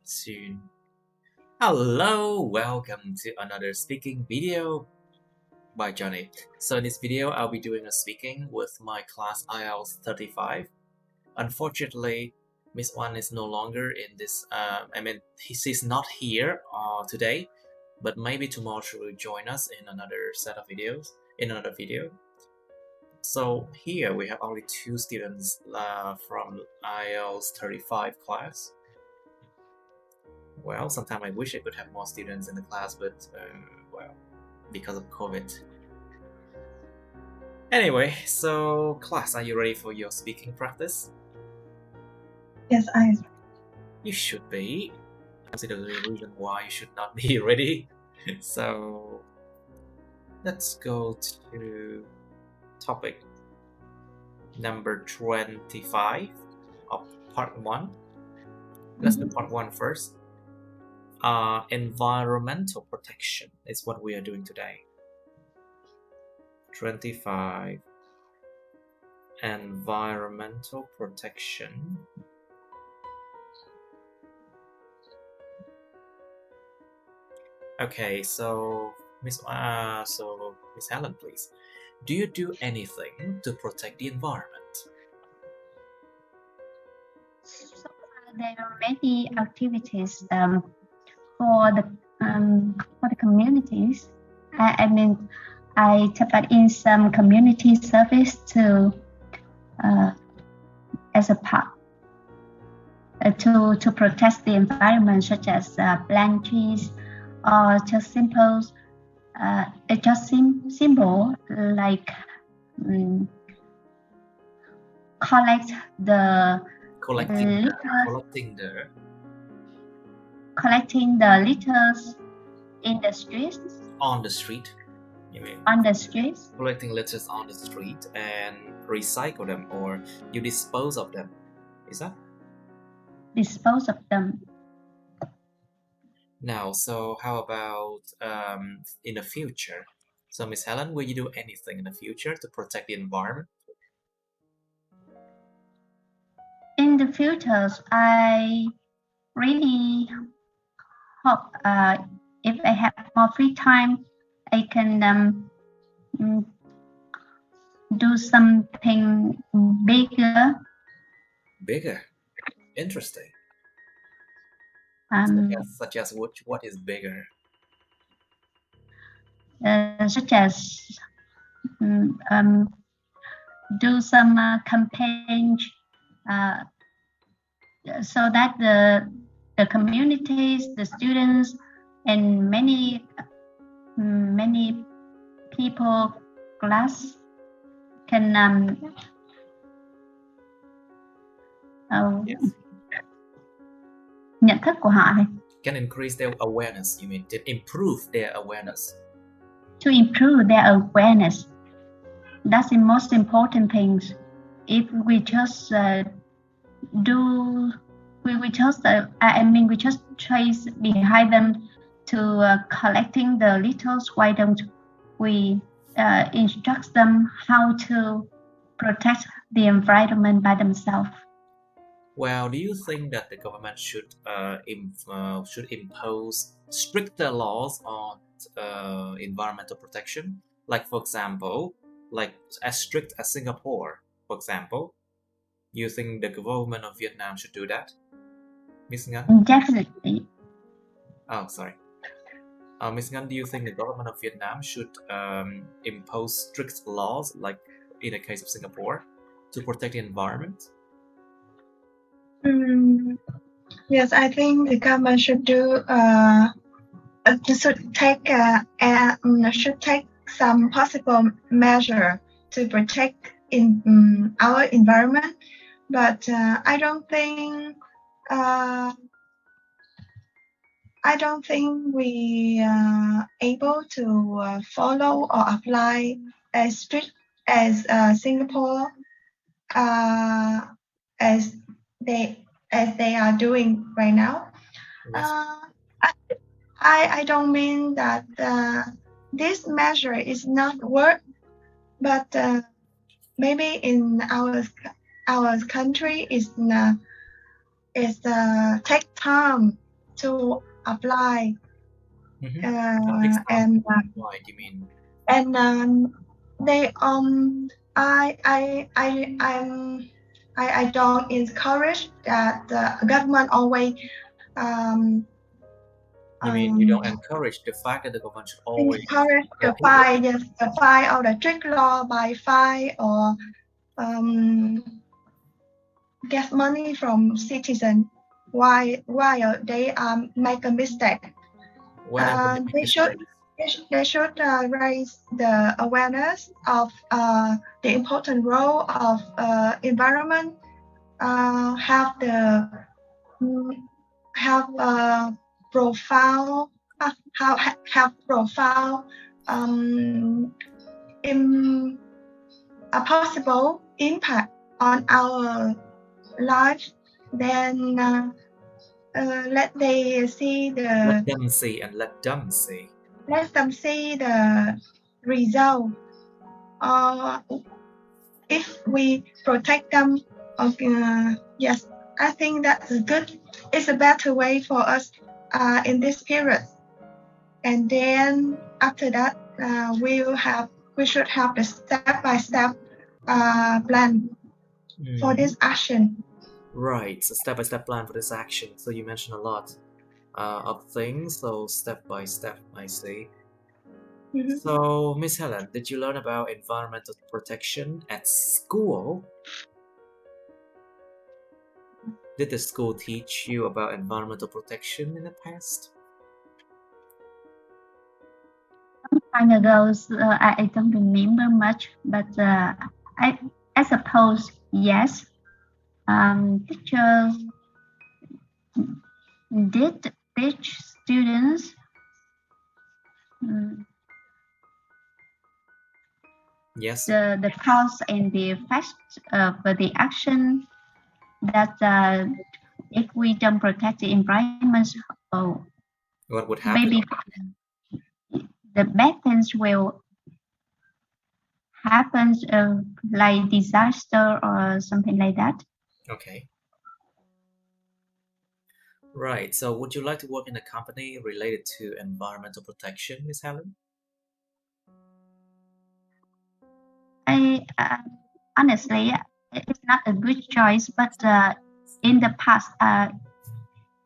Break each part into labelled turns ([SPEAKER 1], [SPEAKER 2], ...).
[SPEAKER 1] soon. Hello, welcome to another speaking video by Johnny. So in this video, I'll be doing a speaking with my class IELTS 35. Unfortunately, Miss Wan is no longer in this, she's not here today, but maybe tomorrow she will join us in another set of videos, in another video. So here we have only 2 students from IELTS 35 class. Well, sometimes I wish I could have more students in the class, but well, because of COVID. Anyway, so class, are you ready for your speaking practice?
[SPEAKER 2] Yes, I am.
[SPEAKER 1] You should be. Consider the reason why you should not be ready. So let's go to topic number 25 of part 1. Let's do part 1 first. Environmental protection is what we are doing today. 25. Environmental protection. Okay, so Miss Helen, please. Do you do anything to protect the environment?
[SPEAKER 2] So there are many activities for the communities. I take part in some community service to as a part to protect the environment, such as plant trees, or just simple like collecting the litters in the streets.
[SPEAKER 1] On the street, you mean?
[SPEAKER 2] On the streets.
[SPEAKER 1] Collecting litters on the street and recycle them, or you dispose of them. Is that?
[SPEAKER 2] Dispose of them.
[SPEAKER 1] Now, so how about in the future? So, Miss Helen, will you do anything in the future to protect the environment?
[SPEAKER 2] In the future, I really hope if I have more free time, I can do something bigger.
[SPEAKER 1] Bigger? Interesting. Such as what is bigger?
[SPEAKER 2] Such as do some campaigns so that the communities, the students, and many people class can
[SPEAKER 1] yes.
[SPEAKER 2] Nhận thức của họ này.
[SPEAKER 1] Can increase their awareness, you mean, to improve their awareness.
[SPEAKER 2] To improve their awareness. That's the most important thing. If we just we just trace behind them to collecting the litters, why don't we instruct them how to protect the environment by themselves?
[SPEAKER 1] Well, do you think that the government should impose stricter laws on environmental protection? Like, for example, like as strict as Singapore, for example. You think the government of Vietnam should do that, Miss Ngan?
[SPEAKER 2] Definitely.
[SPEAKER 1] Oh, sorry. Miss Ngan, do you think the government of Vietnam should impose strict laws, like in the case of Singapore, to protect the environment?
[SPEAKER 3] Yes, I think the government should should take some possible measure to protect our environment, but I don't think we are able to follow or apply as strict as Singapore as they are doing right now.
[SPEAKER 1] Yes.
[SPEAKER 3] I don't mean that this measure is not work, but maybe in our country is take time to apply.
[SPEAKER 1] Next time,
[SPEAKER 3] And
[SPEAKER 1] why do you mean?
[SPEAKER 3] and they I don't encourage that the government always
[SPEAKER 1] You mean you don't encourage the fact that the government should always
[SPEAKER 3] encourage the
[SPEAKER 1] support people?
[SPEAKER 3] fine, yes, the fine or the strict law by fine or get money from citizens while they make a mistake.
[SPEAKER 1] When
[SPEAKER 3] They should raise the awareness of the important role of environment. Have profound a possible impact on our life. Then let them see
[SPEAKER 1] let them see and let them see.
[SPEAKER 3] Let them see the result. If we protect them, yes, I think that's good. It's a better way for us in this period. And then after that, we should have the step-by-step plan for this action.
[SPEAKER 1] Right, so step-by-step plan for this action. So you mentioned a lot of things. So step-by-step, I see. So, Miss Helen, did you learn about environmental protection at school? Did the school teach you about environmental protection in the past?
[SPEAKER 2] Some time ago, I don't remember much, but I suppose yes. Teachers did teach students
[SPEAKER 1] Yes.
[SPEAKER 2] the cause and the effects of the action that if we don't protect the environment,
[SPEAKER 1] what would happen?
[SPEAKER 2] Maybe the bad things will happen, like disaster or something like that.
[SPEAKER 1] Okay. Right. So, would you like to work in a company related to environmental protection, Miss Helen?
[SPEAKER 2] Honestly, it's not a good choice, but in the past,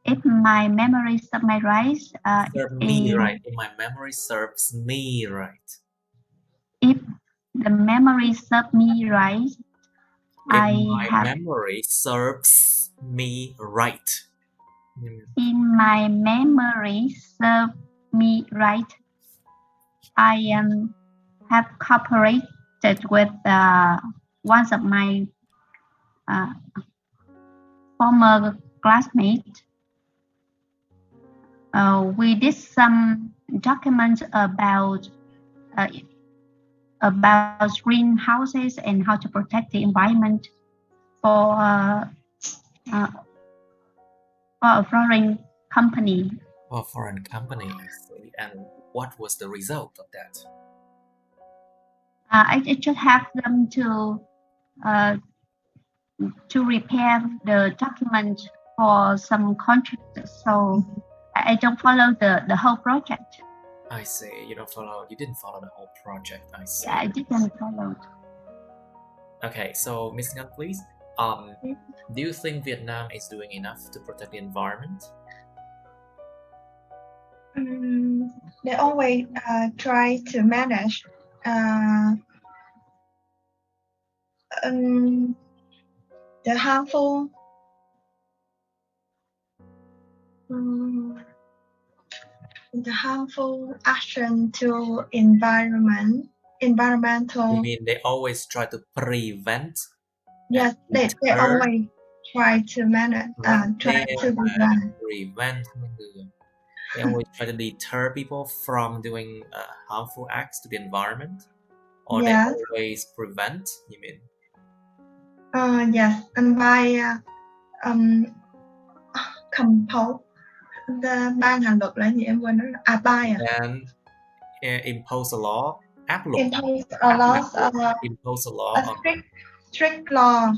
[SPEAKER 2] if my memory serves me right,
[SPEAKER 1] If my memory serves me right.
[SPEAKER 2] If the memory serves me right,
[SPEAKER 1] memory serves me right.
[SPEAKER 2] In my memory serves me right, I have cooperated with one of my former classmates. We did some documents about greenhouses and how to protect the environment for a foreign company.
[SPEAKER 1] For a foreign company, I see. And what was the result of that?
[SPEAKER 2] I just have them to repair the document for some contractors, so I don't follow the whole project.
[SPEAKER 1] I see. You didn't follow the whole project. I see.
[SPEAKER 2] Yeah, I didn't follow.
[SPEAKER 1] Okay, so Miss Ngan, please. Do you think Vietnam is doing enough to protect the environment?
[SPEAKER 3] They always try to manage the harmful action to environmental.
[SPEAKER 1] You mean they always try to prevent?
[SPEAKER 3] Yes, they always try to manage,
[SPEAKER 1] prevent. They always try to deter people from doing harmful acts to the environment, or they always prevent. You mean?
[SPEAKER 3] Yes, and by compel the ban hành luật là gì em quên rồi. By
[SPEAKER 1] and impose a law. Áp luật.
[SPEAKER 3] Impose a law. Strict law.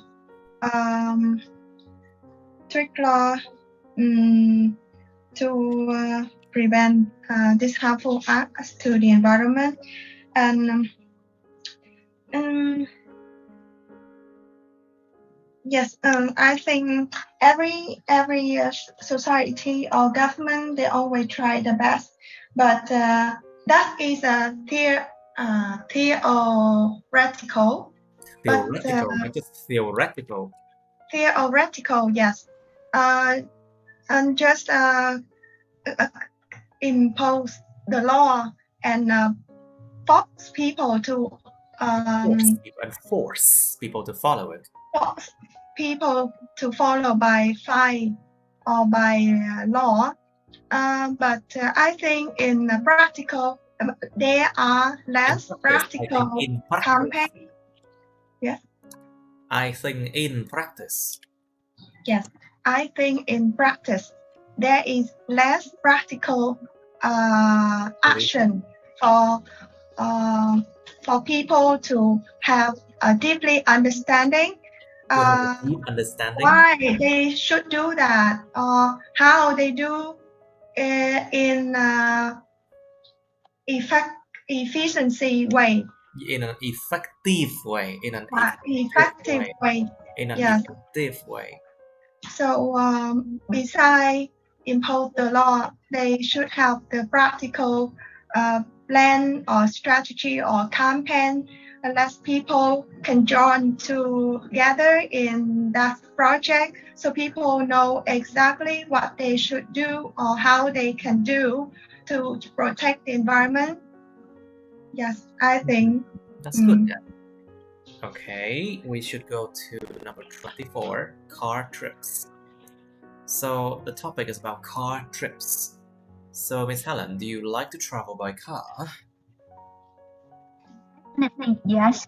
[SPEAKER 3] Strict law. to prevent this harmful acts to the environment. And yes, I think every society or government, they always try the best, but that is a theoretical.
[SPEAKER 1] Theoretical, not just theoretical.
[SPEAKER 3] Theoretical, yes. And just impose the law and force people to
[SPEAKER 1] force people to follow it.
[SPEAKER 3] Force people to follow by fine or by law. But I think in practical, there are less practical campaign. Yes.
[SPEAKER 1] I think in practice.
[SPEAKER 3] Yes, I think in practice there is less practical action for people to have a deeply understanding.
[SPEAKER 1] Deep understanding
[SPEAKER 3] Why they should do that, or how they do in efficiency way.
[SPEAKER 1] In an effective way.
[SPEAKER 3] Effective way.
[SPEAKER 1] In an
[SPEAKER 3] Yes.
[SPEAKER 1] effective way.
[SPEAKER 3] So besides impose the law, they should have the practical plan or strategy or campaign, unless people can join together in that project, so people know exactly what they should do or how they can do to protect the environment. Yes, I think
[SPEAKER 1] that's good. Yeah. Okay, we should go to number 24, car trips. So the topic is about car trips. So Miss Helen, do you like to travel by car?
[SPEAKER 2] Definitely, yes.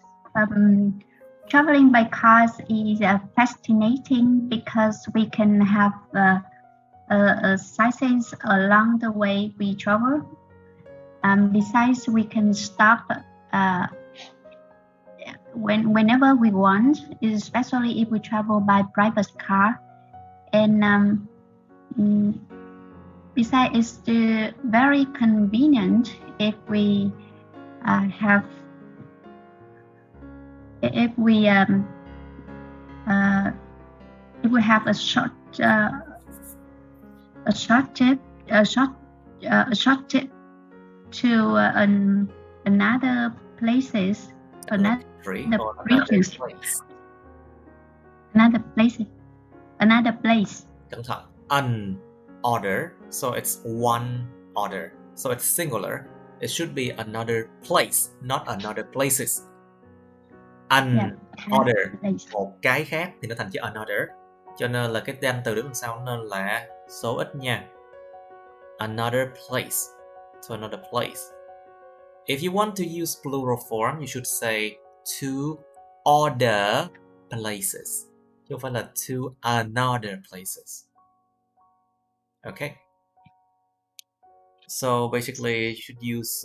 [SPEAKER 2] Traveling by cars is fascinating because we can have sightseeing along the way we travel. Besides, we can stop whenever we want, especially if we travel by private car. And besides, it's very convenient if we have a short trip to another places, another place.
[SPEAKER 1] Cẩn thận. An order, so it's one order, so it's singular. It should be another place, not another places. An order, một cái khác thì nó thành chữ another, cho nên là cái danh từ đứng đằng sau nên là số ít nha. Another place, to another place. If you want to use plural form, you should say to other places, chứ không phải là to another places. Okay. So basically, you should use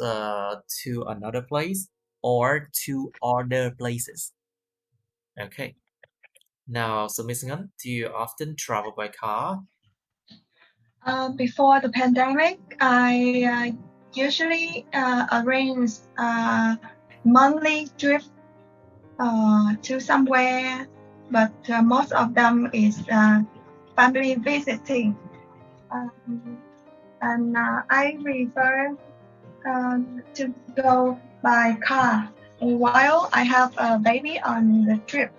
[SPEAKER 1] to another place or to other places. Okay. Now, so Miss Ngân, do you often travel by car?
[SPEAKER 3] Before the pandemic, I usually arrange monthly trip to somewhere, but most of them is family visiting. And I prefer to go by car while I have a baby on the trip.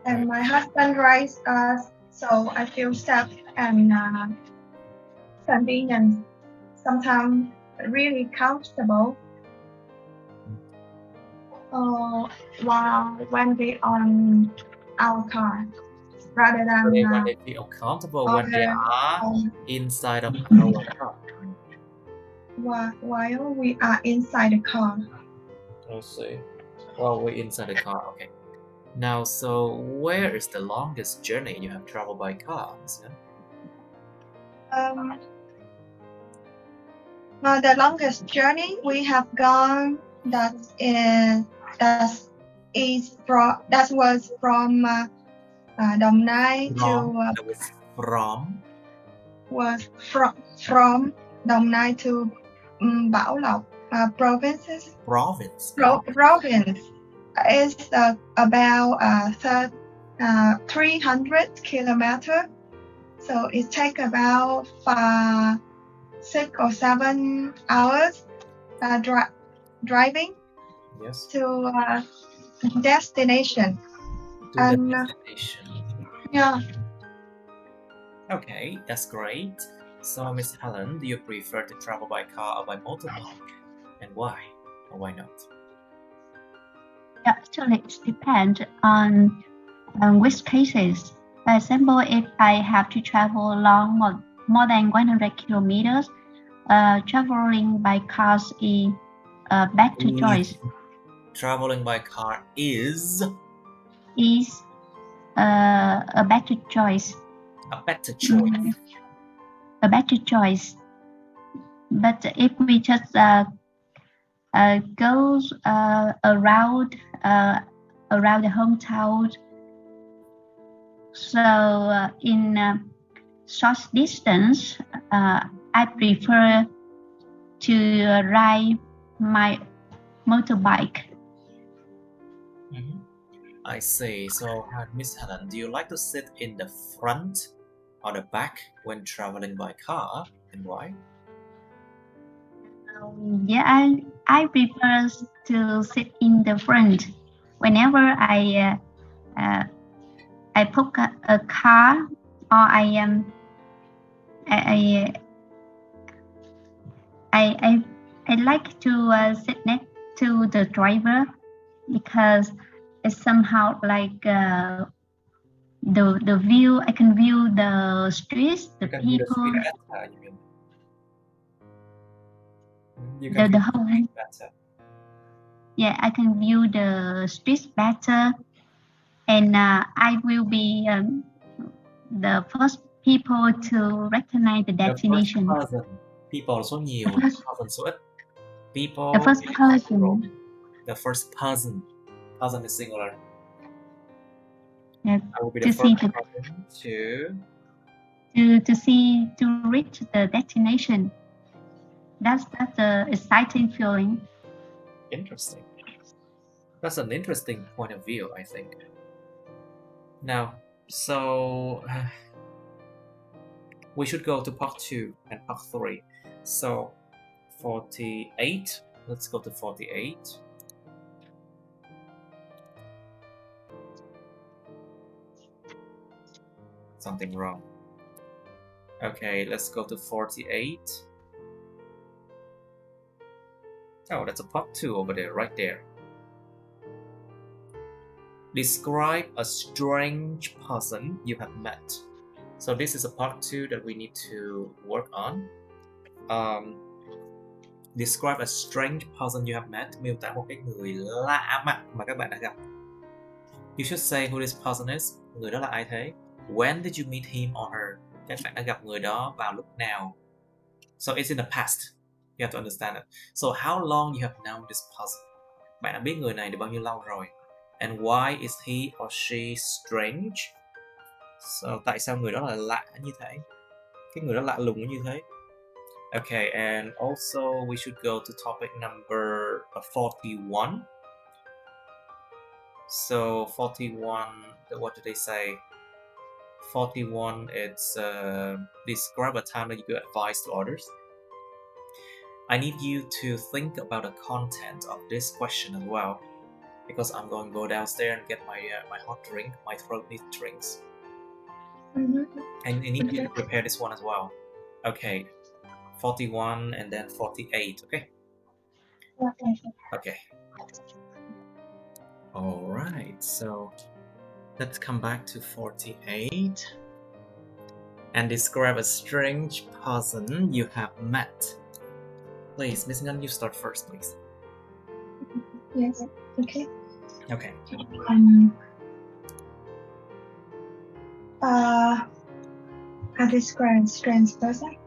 [SPEAKER 3] And my husband drives us, so I feel safe and convenient. Sometimes really comfortable. While when we on our car, rather than
[SPEAKER 1] when they feel comfortable when they are inside of our car.
[SPEAKER 3] While we are inside the car.
[SPEAKER 1] Let's see. While we're inside the car, okay. Now, so where is the longest journey you have traveled by car?
[SPEAKER 3] The longest journey we have gone that was from Đồng Nai
[SPEAKER 1] to. That was from.
[SPEAKER 3] was from Đồng Nai to Bảo Lộc provinces.
[SPEAKER 1] Province.
[SPEAKER 3] Province is about 300 kilometers. So it takes about 6 or 7 hours driving.
[SPEAKER 1] Yes.
[SPEAKER 3] To destination.
[SPEAKER 1] To the destination.
[SPEAKER 3] Yeah.
[SPEAKER 1] Okay, that's great. So, Miss Helen, do you prefer to travel by car or by motorbike? And why? Or why not?
[SPEAKER 2] Actually, it depends on which cases. For example, if I have to travel long more than 100 kilometers, traveling by cars is a better choice.
[SPEAKER 1] Traveling by car is
[SPEAKER 2] a better choice.
[SPEAKER 1] A better choice.
[SPEAKER 2] A better choice. But if we just go around the hometown, so in short distance, I prefer to ride my motorbike.
[SPEAKER 1] I see. So, Miss Helen, do you like to sit in the front or the back when traveling by car, and why?
[SPEAKER 2] Yeah, I prefer to sit in the front. Whenever I book a car, or I like to sit next to the driver, because it's somehow like the view. I can view the streets, the people.
[SPEAKER 1] View the street better, you mean? You can
[SPEAKER 2] the whole
[SPEAKER 1] better.
[SPEAKER 2] Yeah, I can view the streets better, and I will be the first people to recognize the destination.
[SPEAKER 1] The first person. People số nhiều, person số ít. People.
[SPEAKER 2] The first person.
[SPEAKER 1] The first person. Person is singular.
[SPEAKER 2] Yeah,
[SPEAKER 1] I will be the first person
[SPEAKER 2] to reach the destination. That's an exciting feeling.
[SPEAKER 1] Interesting. That's an interesting point of view, I think. Now, so we should go to part 2 and part 3. So 48. Let's go to 48. Something wrong. Okay, let's go to 48. Oh, that's a part 2 over there, right there. Describe a strange person you have met. So this is a part 2 that we need to work on. Describe a strange person you have met. Miêu tả một cái người lạ mặt mà các bạn đã gặp. You should say who this person is. Người đó là ai thế? When did you meet him or her? Các bạn đã gặp người đó vào lúc nào? So it's in the past. You have to understand it. So how long you have known this person? Bạn đã biết người này được bao nhiêu lâu rồi? And why is he or she strange? So tại sao người đó là lạ như thế? Cái người đó lạ lùng như thế. Okay, and also we should go to topic number 41. So 41, what do they say? 41, it's describe a time that you give advice to others. I need you to think about the content of this question as well, because I'm going to go downstairs and get my hot drink. My throat needs drinks. And I need you to prepare this one as well. Okay, 41 and then 48, okay? Okay. Alright, so let's come back to 48 and describe a strange person you have met. Please, Miss Ngan, you start first, please.
[SPEAKER 3] Yes, okay.
[SPEAKER 1] Okay.
[SPEAKER 3] I describe strange person.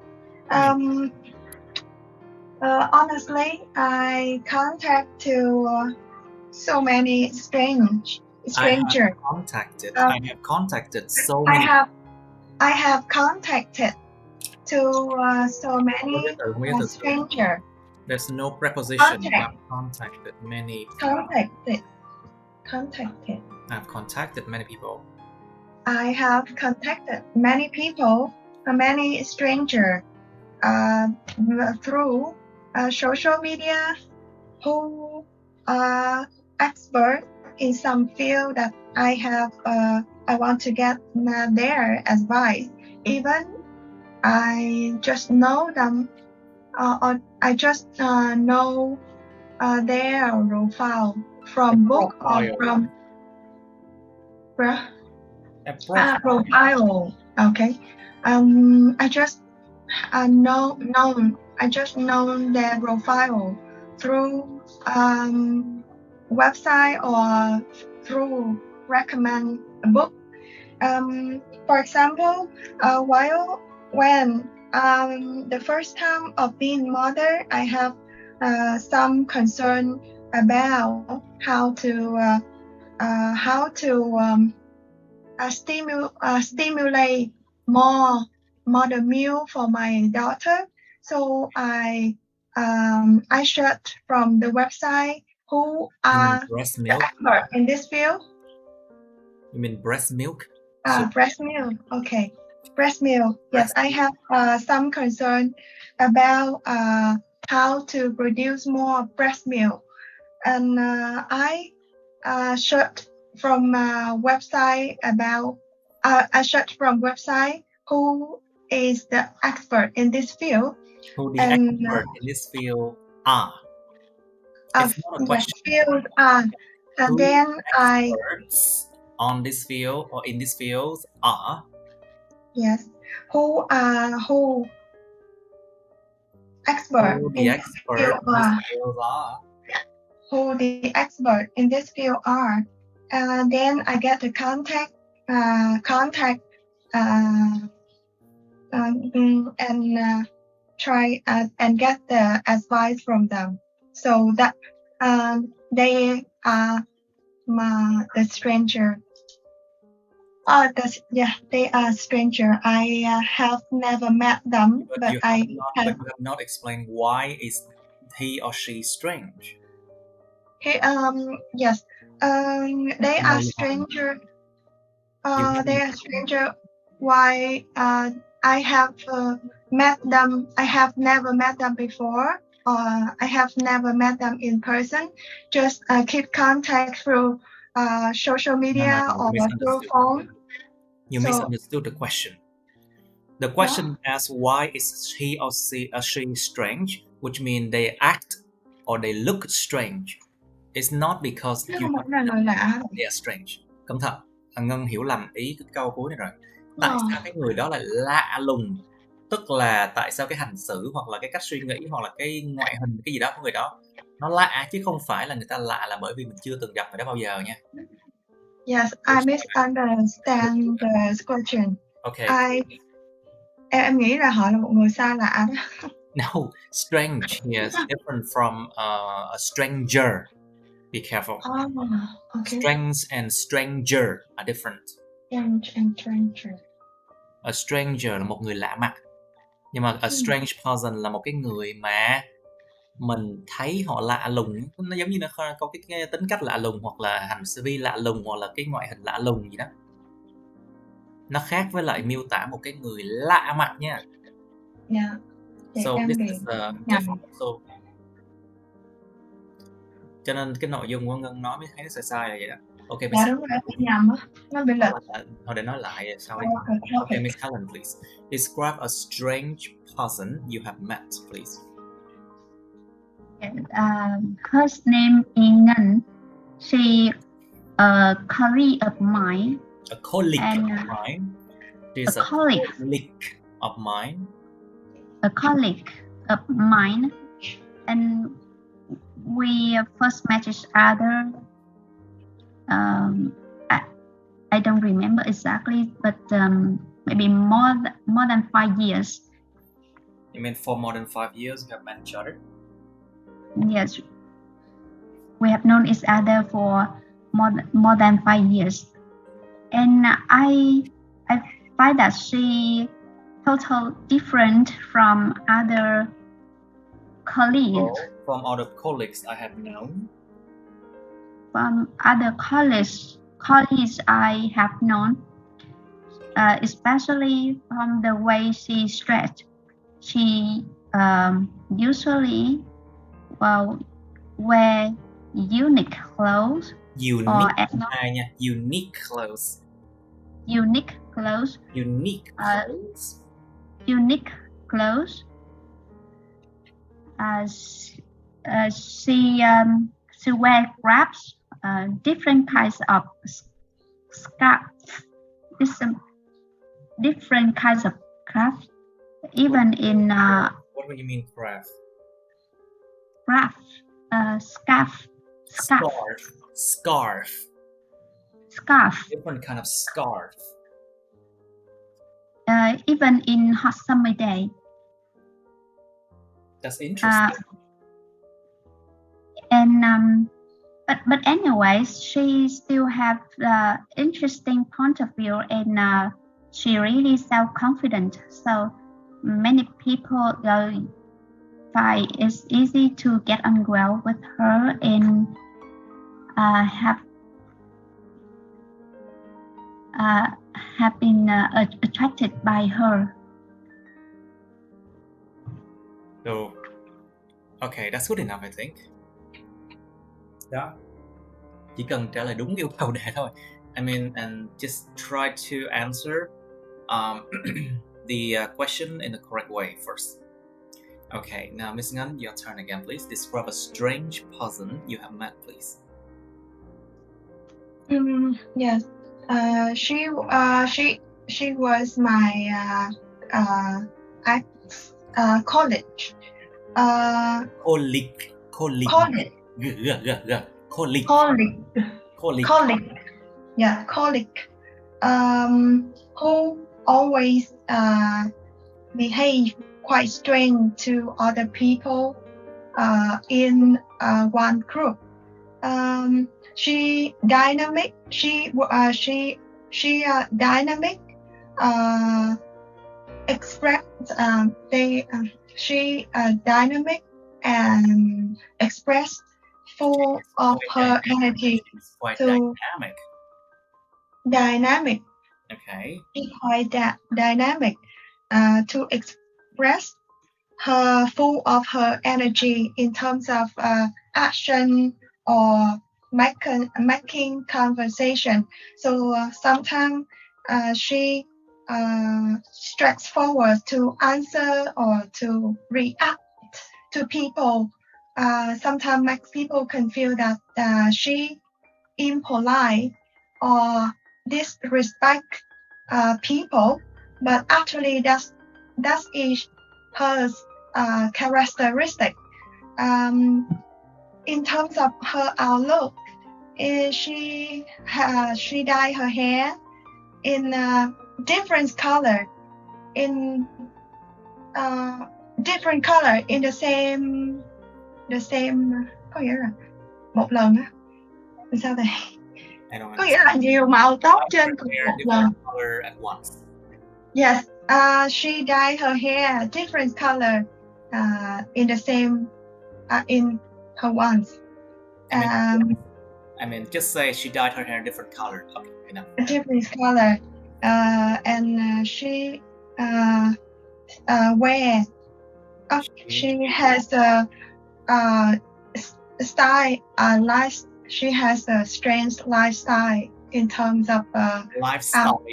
[SPEAKER 3] Honestly, I contact to so many strangers.
[SPEAKER 1] I have contacted so many.
[SPEAKER 3] I have contacted to so many strangers.
[SPEAKER 1] There's no preposition.
[SPEAKER 3] Contact.
[SPEAKER 1] I've contacted many.
[SPEAKER 3] Contacted.
[SPEAKER 1] I've contacted many people.
[SPEAKER 3] I have contacted many people, many strangers, through social media who are expert in some field that I have. I want to get their advice. Even I just know them, or I just know their profile from book or from profile. Okay. I just know their profile through website or through recommend a book. For example, when the first time of being mother, I have some concern about how to stimulate more the milk for my daughter. So I searched from the website who are
[SPEAKER 1] breast
[SPEAKER 3] the
[SPEAKER 1] milk?
[SPEAKER 3] expert in this field.
[SPEAKER 1] You mean breast milk?
[SPEAKER 3] Breast milk. Okay, breast milk. Yes, I have some concern about how to produce more breast milk, and I searched from website about. I searched from website who is the expert in this field.
[SPEAKER 1] Who the expert in this field are? It's not a question.
[SPEAKER 3] Field are, and
[SPEAKER 1] Who
[SPEAKER 3] then
[SPEAKER 1] experts on this field or in this field are?
[SPEAKER 3] Yes. Who expert
[SPEAKER 1] Who
[SPEAKER 3] in
[SPEAKER 1] the
[SPEAKER 3] this
[SPEAKER 1] expert
[SPEAKER 3] field
[SPEAKER 1] in this field are?
[SPEAKER 3] Who the expert in this field are? And then I get to contact and try and get the advice from them. So that they are the stranger. They are stranger. I have never met them, but
[SPEAKER 1] you have not explained why is he or she strange.
[SPEAKER 3] Yes. They are stranger. They are stranger. Why? I have met them. I have never met them before. I have never met them in person. Just keep contact through social media or through phone.
[SPEAKER 1] You misunderstood the question. The question asks why is he or she strange, which means they act or they look strange. It's not because you they are strange. Cẩn thận, Ngân hiểu lầm ý cái câu cuối này rồi. Tại sao cái người đó lại lạ lùng? Tức là tại sao cái hành xử hoặc là cái cách suy nghĩ hoặc là cái ngoại hình cái gì đó của người đó nó lạ, chứ không phải là người ta lạ là bởi vì mình chưa từng gặp người đó bao giờ nha.
[SPEAKER 3] Yes, I misunderstand the question.
[SPEAKER 1] Okay.
[SPEAKER 3] Em nghĩ là họ là một người xa lạ đó.
[SPEAKER 1] No, strange is different from a stranger. Be careful.
[SPEAKER 3] Okay.
[SPEAKER 1] Strange and stranger are different.
[SPEAKER 3] Strange and stranger.
[SPEAKER 1] A stranger là một người lạ mặt. Nhưng mà a strange person là một cái người mà mình thấy họ lạ lùng. Nó giống như nó có cái tính cách lạ lùng hoặc là hành vi lạ lùng hoặc là cái ngoại hình lạ lùng gì đó. Nó khác với lại miêu tả một cái người lạ mặt nha.
[SPEAKER 3] Yeah.
[SPEAKER 1] So this is different. Cho nên cái nội dung của Ngân nói mới thấy nó sai là vậy đó. Ok,
[SPEAKER 3] đúng rồi, nhầm á, nó bị lệch.
[SPEAKER 1] Thôi để nói lại sau đi. Okay, Miss Helen, please. Describe a strange person you have met, please.
[SPEAKER 2] Her name is Ngân. She a colleague of mine.
[SPEAKER 1] A colleague of mine. She's a colleague of mine.
[SPEAKER 2] A colleague of mine, and we first met each other. I don't remember exactly, but maybe more than 5 years.
[SPEAKER 1] You mean for more than 5 years you have met each other?
[SPEAKER 2] Yes, we have known each other for more than 5 years, and I find that she totally different from other colleagues.
[SPEAKER 1] From other colleagues I have known.
[SPEAKER 2] From other colleagues I have known, especially from the way she dressed. She usually wear unique clothes.
[SPEAKER 1] Unique clothes.
[SPEAKER 2] Unique clothes.
[SPEAKER 1] Unique clothes.
[SPEAKER 2] Unique clothes. She wears scraps, different kinds of scarves, different kinds of crafts. Even in
[SPEAKER 1] what do you mean craft?
[SPEAKER 2] Craft, scarf.
[SPEAKER 1] Different kind of scarf.
[SPEAKER 2] Even in hot summer day.
[SPEAKER 1] That's interesting.
[SPEAKER 2] But anyways, she still have interesting point of view, and she really self-confident. So many people find it's easy to get on well with her and have been attracted by her.
[SPEAKER 1] So, okay, that's good enough, I think. Đó. Chỉ cần trả lời đúng yêu cầu đề thôi. I mean, and just try to answer the question in the correct way first. Okay, now Miss Ngân, your turn again, please. Describe a strange person you have met, please.
[SPEAKER 3] Yes. She was my college. Colleague. Yeah, colleague. Who always behave quite strange to other people in one group. She dynamic. She dynamic. She dynamic and express full of her energy.
[SPEAKER 1] Quite
[SPEAKER 3] to dynamic.
[SPEAKER 1] Okay.
[SPEAKER 3] She's quite dynamic to express her full of her energy in terms of action or making conversation. So sometimes she stretches forward to answer or to react to people. Sometimes makes people can feel that she impolite or disrespect people, but actually that is her characteristic. In terms of her outlook, she dyed her hair in different color in the same có nghĩa là một lần á, sao đây? Có nghĩa là nhiều màu tóc trên cùng một lần.
[SPEAKER 1] Color at once.
[SPEAKER 3] Yes, she dyed her hair different color in the same in her once.
[SPEAKER 1] I mean, just say she dyed her hair different color. Okay, enough.
[SPEAKER 3] A different color, and she wear. She has a style. She has a strange lifestyle in terms of
[SPEAKER 1] lifestyle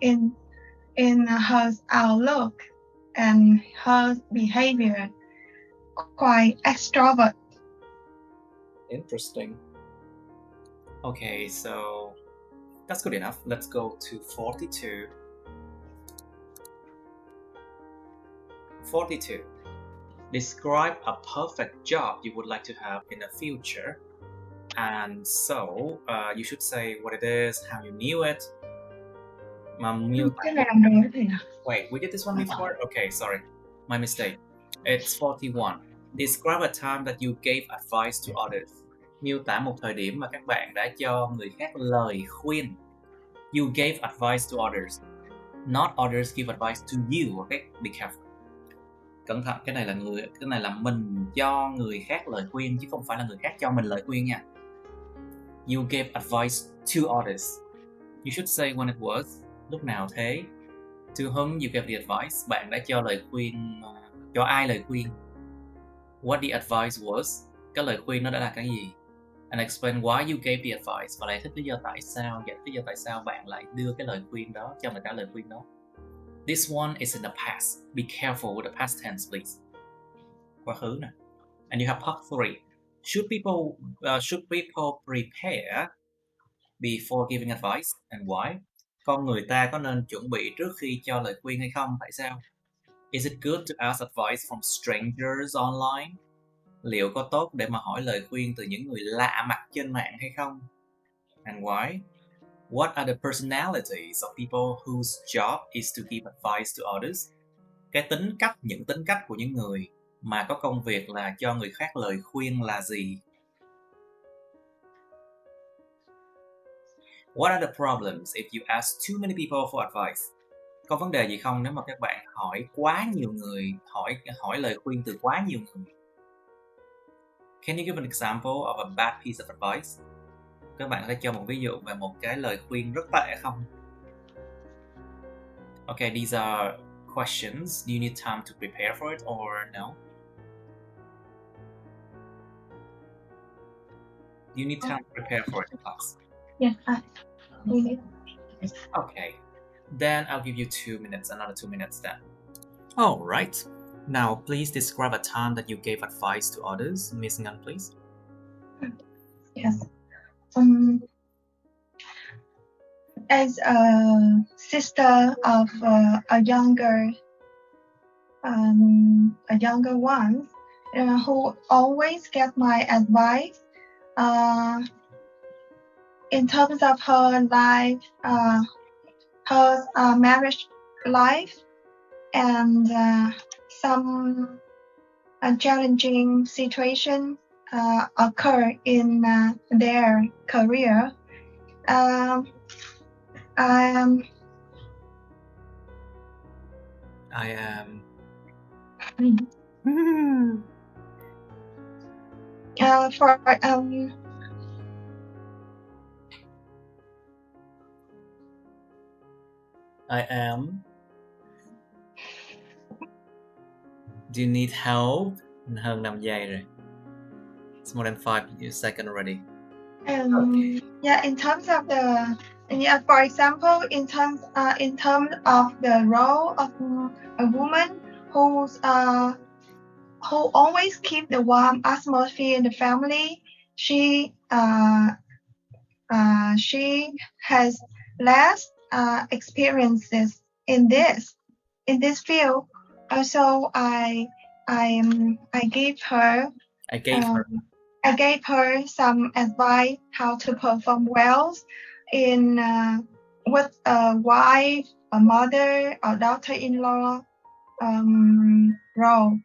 [SPEAKER 3] in her outlook and her behavior. Quite extrovert.
[SPEAKER 1] Interesting. Okay, so that's good enough. Let's go to 42. 42. Describe a perfect job you would like to have in the future. And so, you should say what it is, how you knew it. Wait, we did this one before? Okay, sorry. My mistake. It's 41. Describe a time that you gave advice to others. Miêu tả một thời điểm mà các bạn đã cho người khác lời khuyên. You gave advice to others. Not others give advice to you. Okay, be careful. Cẩn thận, cái này là mình cho người khác lời khuyên chứ không phải là người khác cho mình lời khuyên nha. You gave advice to others. You should say when it was. Lúc nào thế? To whom you gave the advice? Bạn đã cho lời khuyên, cho ai lời khuyên? What the advice was? Cái lời khuyên nó đã là cái gì? And explain why you gave the advice. Và giải thích lý do tại sao, bạn lại đưa cái lời khuyên đó, cho người ta lời khuyên đó. This one is in the past. Be careful with the past tense, please. Quá khứ nè. And you have part 3. Should people prepare before giving advice and why? Con người ta có nên chuẩn bị trước khi cho lời khuyên hay không? Tại sao? Is it good to ask advice from strangers online? Liệu có tốt để mà hỏi lời khuyên từ những người lạ mặt trên mạng hay không? And why? What are the personalities of people whose job is to give advice to others? Những tính cách của những người mà có công việc là cho người khác lời khuyên là gì? What are the problems if you ask too many people for advice? Có vấn đề gì không nếu mà các bạn hỏi quá nhiều người, hỏi lời khuyên từ quá nhiều người? Can you give an example of a bad piece of advice? Các bạn có thể cho một ví dụ về một cái lời khuyên rất tệ không? Okay, these are questions. Do you need time to prepare for it or no? Do you need time to prepare for it, class?
[SPEAKER 3] Yes, I need it.
[SPEAKER 1] Okay, then I'll give you 2 minutes, another 2 minutes then. All right. Now, please describe a time that you gave advice to others. Miss Ngan, please.
[SPEAKER 3] Yes. As a sister of a younger one, who always get my advice in terms of her life, her marriage life, and some challenging situation occur in their career. I am
[SPEAKER 1] Do you need help? Hơn 5 giây rồi. It's more than 5 seconds already.
[SPEAKER 3] Okay. Yeah, in terms of for example, in terms of the role of a woman who always keep the warm atmosphere in the family, she has less experiences in this field. So I gave her some advice how to perform well in with a wife, a mother, or daughter-in-law role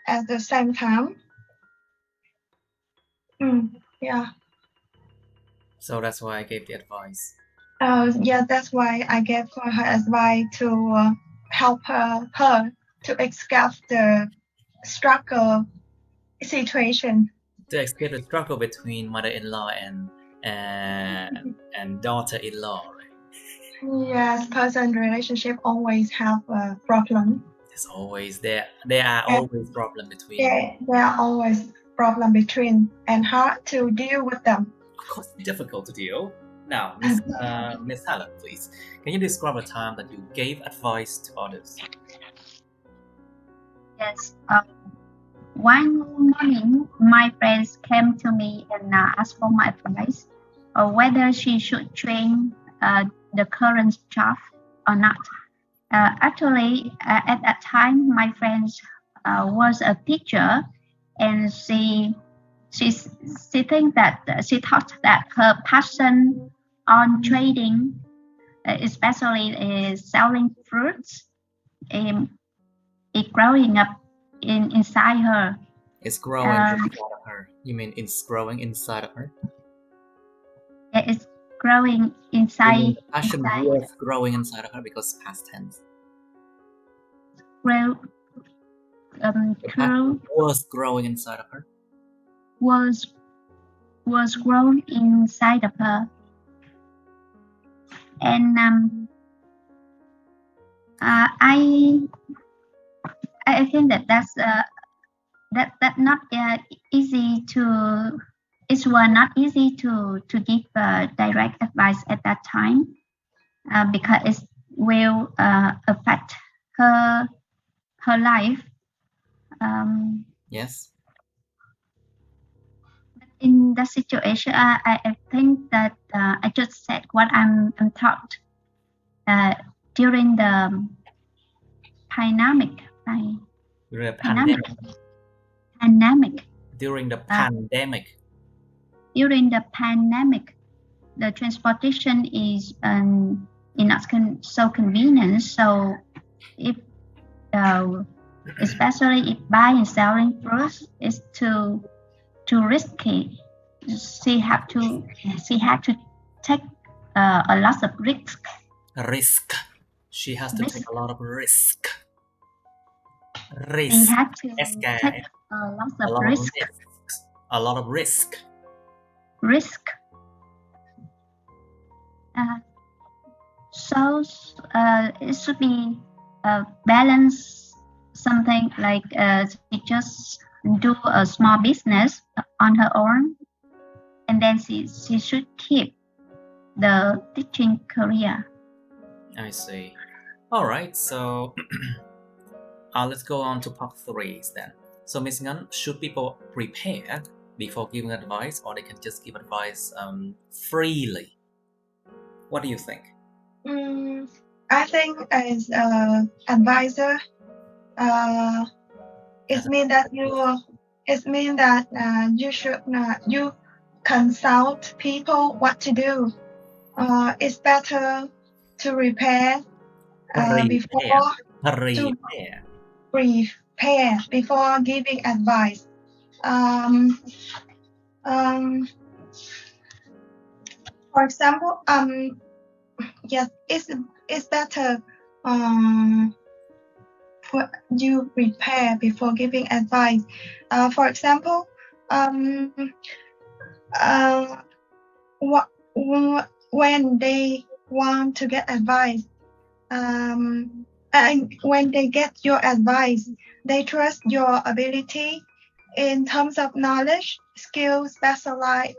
[SPEAKER 3] at the same time. Yeah.
[SPEAKER 1] So that's why I gave the advice.
[SPEAKER 3] Yeah, that's why I gave her advice to help her to escape the struggle situation.
[SPEAKER 1] To escape the struggle between mother-in-law and daughter-in-law, right?
[SPEAKER 3] Yes, person relationship always have a problem.
[SPEAKER 1] There's always there are always problem between.
[SPEAKER 3] Yeah, there are always problem between, and hard to deal with them.
[SPEAKER 1] Of course, difficult to deal. Now, Miss Helen, please, can you describe a time that you gave advice to others?
[SPEAKER 2] Yes. One morning, my friends came to me and asked for my advice on whether she should train the current staff or not. Actually, at that time, my friend was a teacher, and she thought that her passion on trading, especially selling fruits, is growing up inside her.
[SPEAKER 1] It's growing inside of her. You mean it's growing inside of her?
[SPEAKER 2] growing inside.
[SPEAKER 1] The passion was growing inside of her because past tense.
[SPEAKER 2] Grow.
[SPEAKER 1] The passion was growing inside of her.
[SPEAKER 2] Was grown inside of her, and I think that's not easy to. It was not easy to give direct advice at that time because it will affect her life.
[SPEAKER 1] Yes.
[SPEAKER 2] In that situation, I think that I just said what I'm taught during the pandemic.
[SPEAKER 1] During the pandemic.
[SPEAKER 2] During the pandemic, the transportation is not so convenient. So if especially if buying and selling fruits is too risky, she had to take a lot of risk.
[SPEAKER 1] She has to take a lot of risk.
[SPEAKER 2] She had to take a lot of risk.
[SPEAKER 1] A lot of risk.
[SPEAKER 2] So it should be balance, something like she just do a small business on her own, and then she should keep the teaching career.
[SPEAKER 1] I see. All right, so let's go on to part 3 then. So Miss Ngắn, should people prepare before giving advice, or they can just give advice freely? What do you think?
[SPEAKER 3] I think as an advisor, it means that you should you consult people what to do. It's better to prepare before giving advice. For example, yes, it's better you prepare before giving advice. For example, when they want to get advice, and when they get your advice, they trust your ability in terms of knowledge, skills, specialized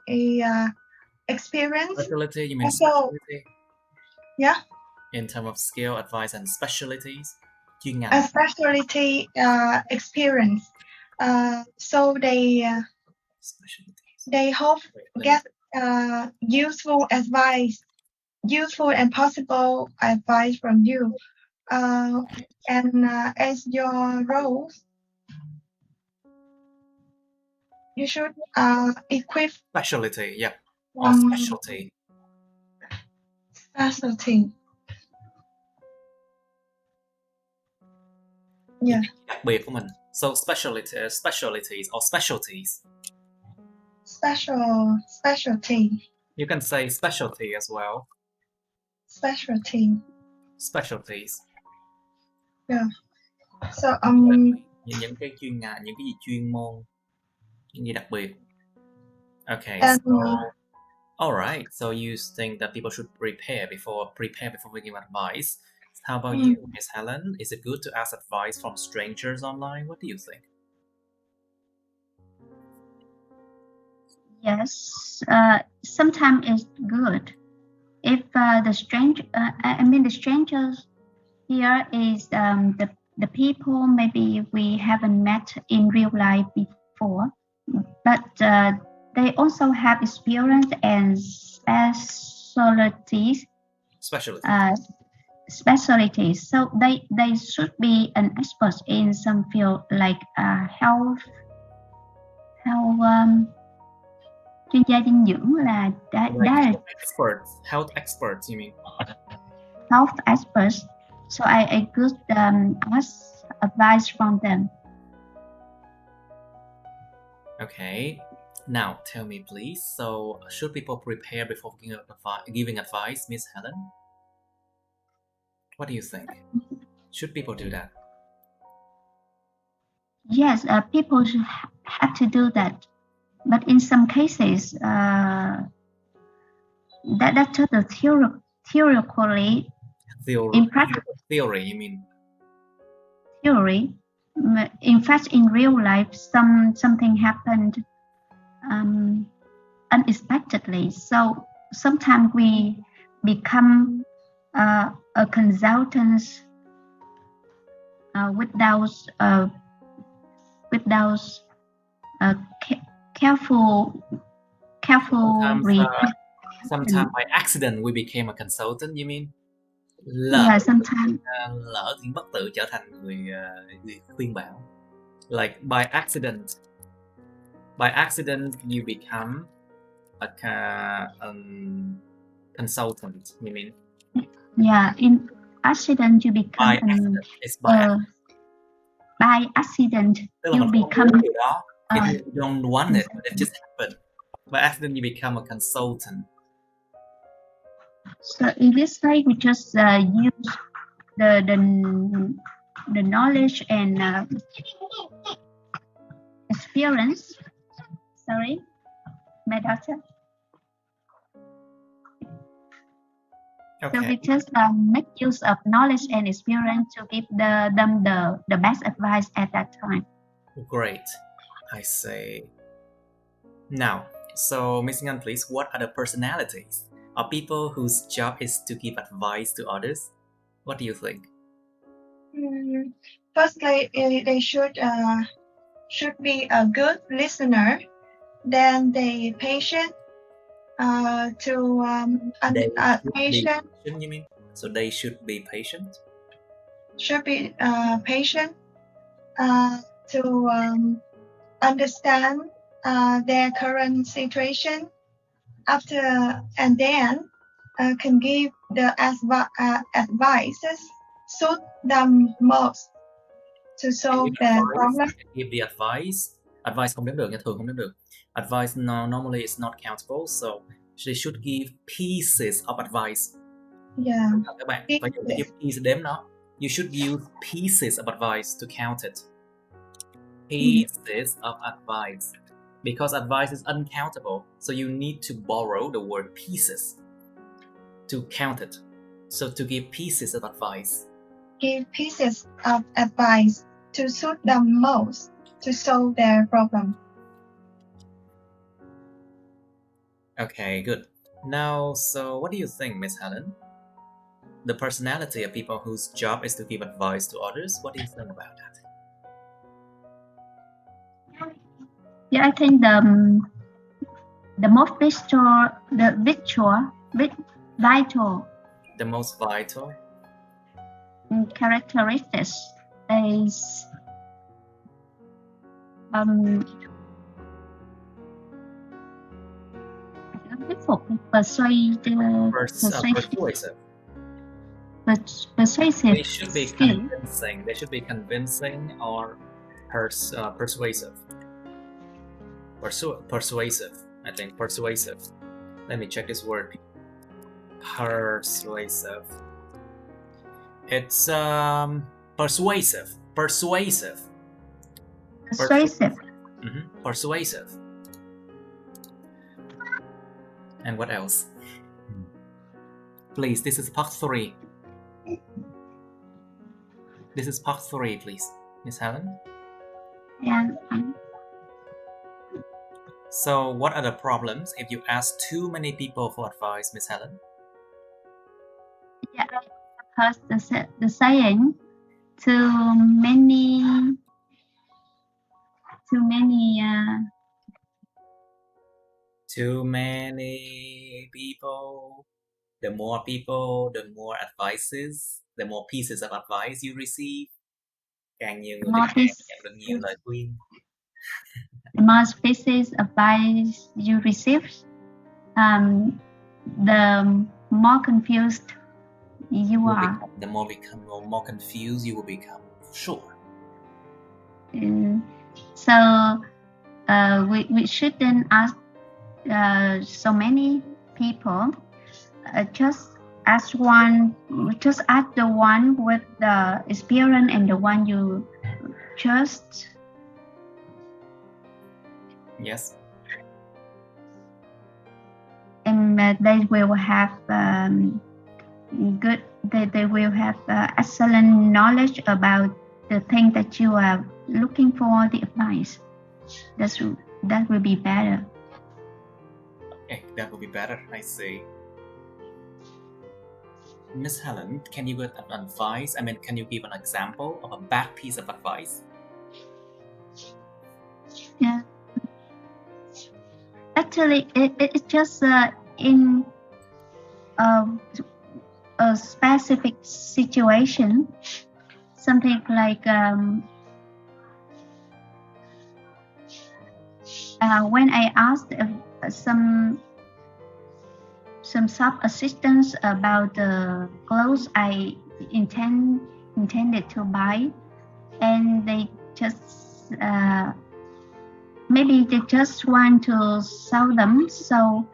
[SPEAKER 3] experience.
[SPEAKER 1] Specialty, you mean specialty?
[SPEAKER 3] Yeah.
[SPEAKER 1] In terms of skill, advice, and specialties?
[SPEAKER 3] Specialty experience. So they hope get useful advice, useful and possible advice from you. And as your role, you should equip
[SPEAKER 1] specialty, yeah, or specialty.
[SPEAKER 3] Specialty. Yeah.
[SPEAKER 1] Đặc biệt của mình. So specialties or specialties.
[SPEAKER 3] Specialty.
[SPEAKER 1] You can say specialty as well. Specialties.
[SPEAKER 3] Yeah. So
[SPEAKER 1] những cái chuyên ngành, những cái gì chuyên môn, những gì đặc biệt. Okay. All right. So you think that people should prepare before giving advice. How about you, Miss Helen? Is it good to ask advice from strangers online? What do you think?
[SPEAKER 2] Yes, sometimes it's good. If the strangers here is the people maybe we haven't met in real life before, but they also have experience and specialties. So they should be an expert in some field like health. Chuyên gia dinh dưỡng là
[SPEAKER 1] health experts, you mean?
[SPEAKER 2] Health experts. So I could ask advice from them.
[SPEAKER 1] Okay. Now, tell me please, so should people prepare before giving advice, Miss Helen? What do you think? Should people do that?
[SPEAKER 2] Yes, people should have to do that. But in some cases, that's just the theoretically. In practice,
[SPEAKER 1] Theory, you mean?
[SPEAKER 2] Theory. In fact, in real life, something happened unexpectedly. So sometimes we become a consultant without careful
[SPEAKER 1] Sometimes by accident we became a consultant, you mean?
[SPEAKER 2] Yeah, sometimes.
[SPEAKER 1] Lỡ thì bất tử trở thành người khuyên bảo. Like by accident you become a consultant, you mean?
[SPEAKER 2] Yeah, in accident you become
[SPEAKER 1] By accident. It's by accident.
[SPEAKER 2] By accident
[SPEAKER 1] Tức là
[SPEAKER 2] you
[SPEAKER 1] mình không
[SPEAKER 2] become
[SPEAKER 1] muốn điều đó. You don't want it, but it just happened. By accident you become a consultant.
[SPEAKER 2] So in this way we just use the knowledge and experience. Sorry, my daughter.
[SPEAKER 1] Okay.
[SPEAKER 2] So we just make use of knowledge and experience to give them the best advice at that time.
[SPEAKER 1] Great, I say. Now, so Miss Ngan, please, what are the personalities of people whose job is to give advice to others? What do you think?
[SPEAKER 3] Firstly, they should be a good listener. Then they patient patient.
[SPEAKER 1] You mean? So they should be patient.
[SPEAKER 3] Should be patient to understand their current situation. After and then can give the advices suit them most to solve their problem.
[SPEAKER 1] Give the advice. Advice không đếm được nha, thường không đếm được. Advice normally is not countable, so they should give pieces of advice.
[SPEAKER 3] Yeah.
[SPEAKER 1] Các bạn phải dùng cái piece đếm nó. You should use pieces of advice to count it. Pieces of advice. Because advice is uncountable, so you need to borrow the word pieces to count it. So to give pieces of advice.
[SPEAKER 3] Give pieces of advice to suit them most to solve their problem.
[SPEAKER 1] Okay, good. Now, so what do you think, Miss Helen? The personality of people whose job is to give advice to others, what do you think about that?
[SPEAKER 2] Yeah, I think the most vital.
[SPEAKER 1] The most vital
[SPEAKER 2] characteristics is persuasive.
[SPEAKER 1] They should be convincing. They should be convincing or persuasive. Persuasive. I think persuasive. Let me check this word. Persuasive. It's persuasive. Persuasive. Persuasive. And what else? Please, this is part 3. This is part 3, please, Miss Helen.
[SPEAKER 2] Yeah.
[SPEAKER 1] So, what are the problems if you ask too many people for advice, Miss Helen?
[SPEAKER 2] Yeah, because the saying too many
[SPEAKER 1] people. The more people, the more advices, the more pieces of advice you receive. Càng nhiều người nhận được nhiều lời khuyên.
[SPEAKER 2] The more pieces of advice you receive, the more confused you are.
[SPEAKER 1] The more confused you will become, sure.
[SPEAKER 2] So we shouldn't ask so many people. Just ask the one with the experience and the one you trust.
[SPEAKER 1] Yes.
[SPEAKER 2] And they will have they will have excellent knowledge about the thing that you are looking for the advice. That will be better.
[SPEAKER 1] Okay, that will be better. I see. Miss Helen, can you give an advice? I mean, can you give an example of a bad piece of advice?
[SPEAKER 2] Yeah. Actually, it's just in a specific situation, something like when I asked some sub assistants about the clothes I intended to buy, and they just maybe they just want to sell them, so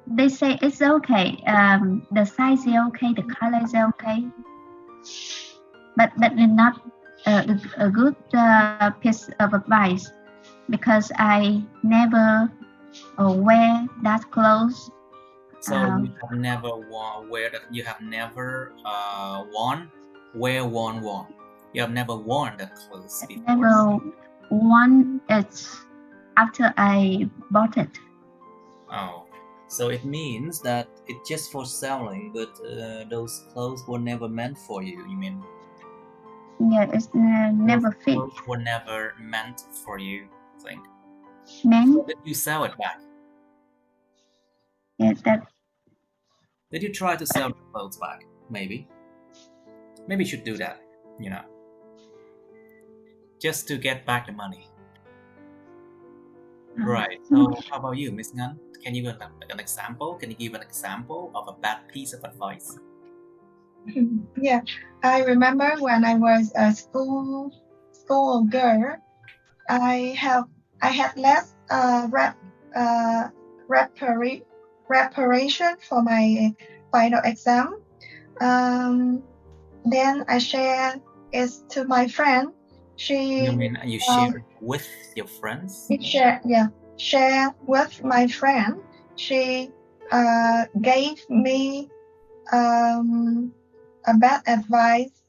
[SPEAKER 2] they say it's okay, the size is okay, the color is okay, but it's not a good piece of advice, because I never wear that clothes.
[SPEAKER 1] So you have never You have never worn. You have never worn that clothes before.
[SPEAKER 2] Never worn it after I bought it.
[SPEAKER 1] Oh, so it means that it's just for selling, but those clothes were never meant for you. You mean?
[SPEAKER 2] Yeah, it's never fit.
[SPEAKER 1] Those clothes were never meant for you, I think.
[SPEAKER 2] Meant?
[SPEAKER 1] So did you sell it back?
[SPEAKER 2] Yeah, that.
[SPEAKER 1] Did you try to sell the clothes back? Maybe you should do that, just to get back the money. Right. So how about you, Miss Ngan? Can you give an example? Can you give an example of a bad piece of advice?
[SPEAKER 3] Yeah, I remember when I was a school girl, I had less preparation for my final exam. Then I shared it to my friend.
[SPEAKER 1] You mean you shared with your friends?
[SPEAKER 3] Share with my friend. She gave me a bad advice,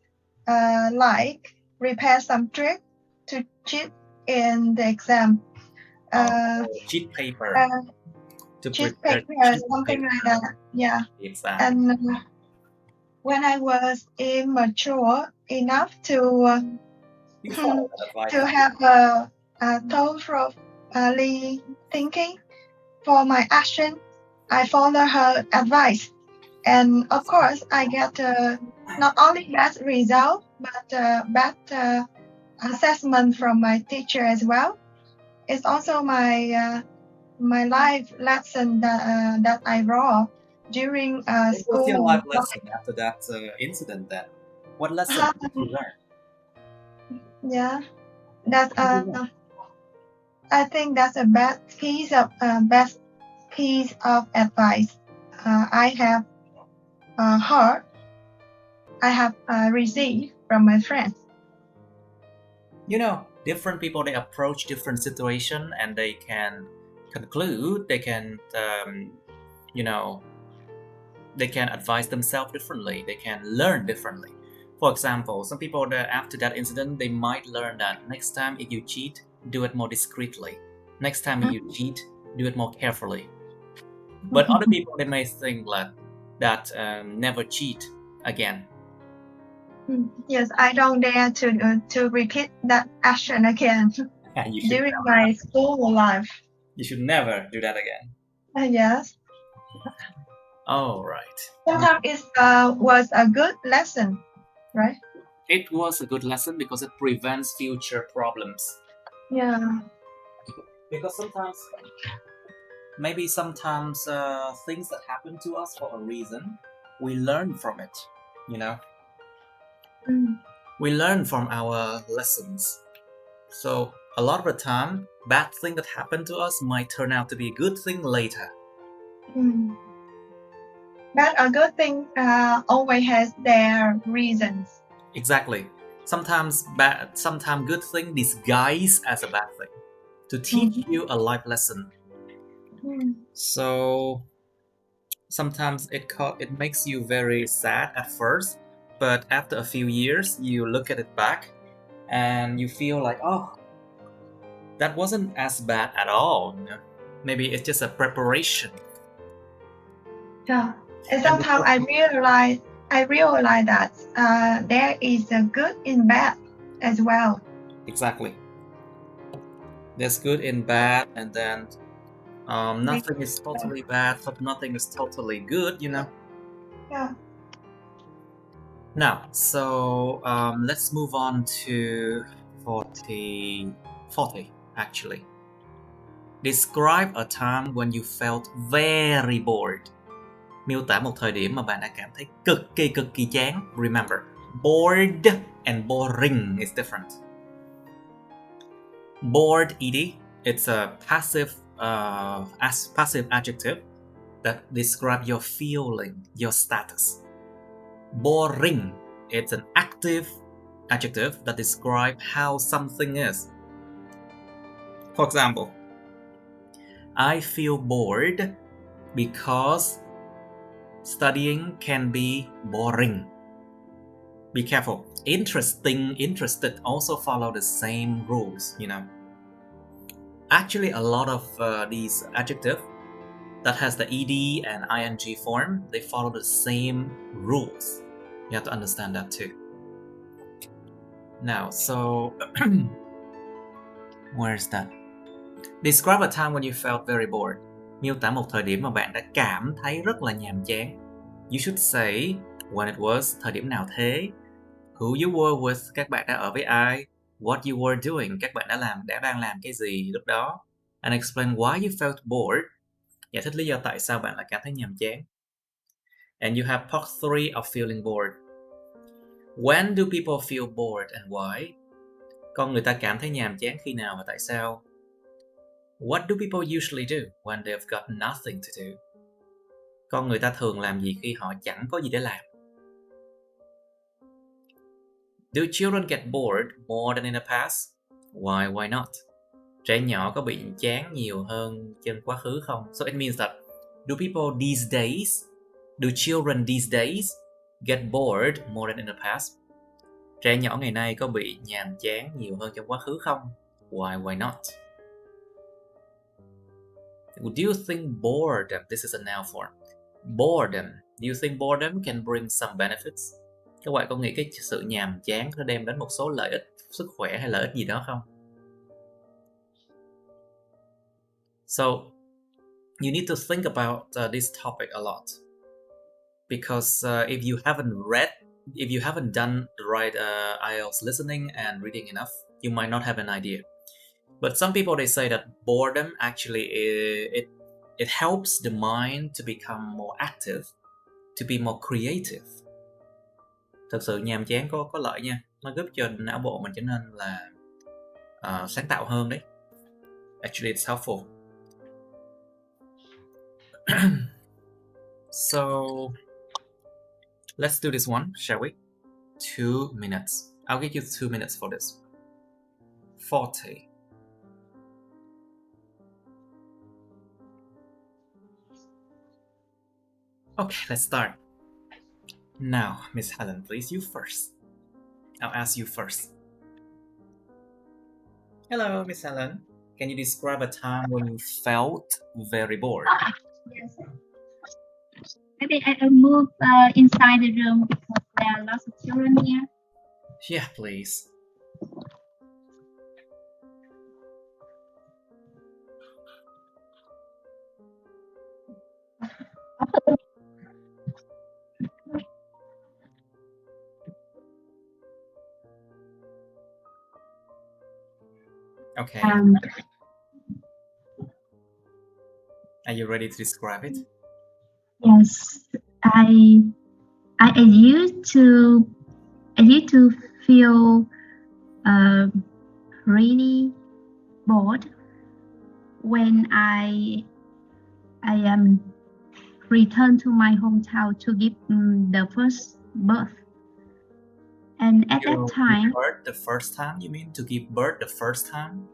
[SPEAKER 3] like prepare some trick to cheat in the exam.
[SPEAKER 1] Cheat paper.
[SPEAKER 3] Cheat paper, something like that. Yeah.
[SPEAKER 1] Exam.
[SPEAKER 3] And when I was immature enough to have a thoroughly thinking for my action, I follow her advice, and of course I get not only bad result but bad assessment from my teacher as well. It's also my my life lesson that I wrote during school.
[SPEAKER 1] What was your life lesson after that incident then? What lesson did you learn?
[SPEAKER 3] Yeah, that I think that's a bad piece of advice I have heard. I have received from my friends.
[SPEAKER 1] Different people, they approach different situation and they can conclude, they can they can advise themselves differently, they can learn differently. For example, some people that after that incident, they might learn that next time if you cheat, do it more discreetly. Next time if you cheat, do it more carefully. But other people, they may think that never cheat again.
[SPEAKER 3] Yes, I don't dare to repeat that action again during my school life.
[SPEAKER 1] You should never do that again.
[SPEAKER 3] Yes.
[SPEAKER 1] Oh, right.
[SPEAKER 3] Sometimes it was a good lesson, right?
[SPEAKER 1] It was a good lesson because it prevents future problems.
[SPEAKER 3] Yeah.
[SPEAKER 1] Because sometimes things that happen to us for a reason, we learn from it, We learn from our lessons. So a lot of the time, bad thing that happened to us might turn out to be a good thing later.
[SPEAKER 3] Bad or good thing always has their reasons.
[SPEAKER 1] Exactly. Sometimes good thing disguised as a bad thing to teach you a life lesson. So sometimes it makes you very sad at first, but after a few years you look at it back and you feel like, oh, that wasn't as bad at all. You know? Maybe it's just a preparation.
[SPEAKER 3] Yeah. And sometimes I realize that there is a good in bad as well.
[SPEAKER 1] Exactly. There's good in bad, and then nothing is totally bad, but nothing is totally good, you know?
[SPEAKER 3] Yeah.
[SPEAKER 1] Now, so let's move on to 40 actually. Describe a time when you felt very bored. Miêu tả một thời điểm mà bạn đã cảm thấy cực kỳ chán. Remember, bored and boring is different. Bored, ed, it's a passive adjective that describes your feeling, your status. Boring, it's an active adjective that describes how something is. For example, I feel bored because studying can be boring. Be careful. Interesting, interested also follow the same rules, you know. Actually, a lot of these adjectives that has the ed and ing form, they follow the same rules. You have to understand that too. Now, so where's that? Describe a time when you felt very bored. Miêu tả một thời điểm mà bạn đã cảm thấy rất là nhàm chán. You should say when it was, thời điểm nào thế, who you were with, các bạn đã ở với ai, what you were doing, các bạn đang làm cái gì lúc đó, and explain why you felt bored, giải thích lý do tại sao bạn lại cảm thấy nhàm chán. And you have part 3 of feeling bored. When do people feel bored and why? Con người ta cảm thấy nhàm chán khi nào và tại sao? What do people usually do when they've got nothing to do? Con người ta thường làm gì khi họ chẳng có gì để làm? Do children get bored more than in the past? Why not? Trẻ nhỏ có bị chán nhiều hơn trong quá khứ không? So it means that do children these days get bored more than in the past? Trẻ nhỏ ngày nay có bị nhàm chán nhiều hơn trong quá khứ không? Why not? Do you think boredom, this is a noun form, boredom, do you think boredom can bring some benefits? Các bạn có nghĩ cái sự nhàm chán nó đem đến một số lợi ích sức khỏe hay lợi ích gì đó không? So, you need to think about this topic a lot. Because if you haven't done the right IELTS listening and reading enough, you might not have an idea. But some people, they say that boredom actually it helps the mind to become more active, to be more creative. Thực sự nhàm chán có lợi nha, nó giúp cho não bộ mình trở nên là sáng tạo hơn đấy. Actually, it's helpful. So let's do this one, shall we? 2 minutes. I'll give you 2 minutes for this. 40. Okay, let's start. Now, Miss Helen, please, you first. I'll ask you first. Hello, Miss Helen. Can you describe a time when you felt very bored?
[SPEAKER 2] Yes. Maybe I'll move inside the room because there are lots of children here.
[SPEAKER 1] Yeah, please. Okay. Are you ready to describe it?
[SPEAKER 2] Yes, I used to feel really bored when I returned to my hometown to give the first birth. And at that time,
[SPEAKER 1] give birth the first time, you mean to give birth the first time?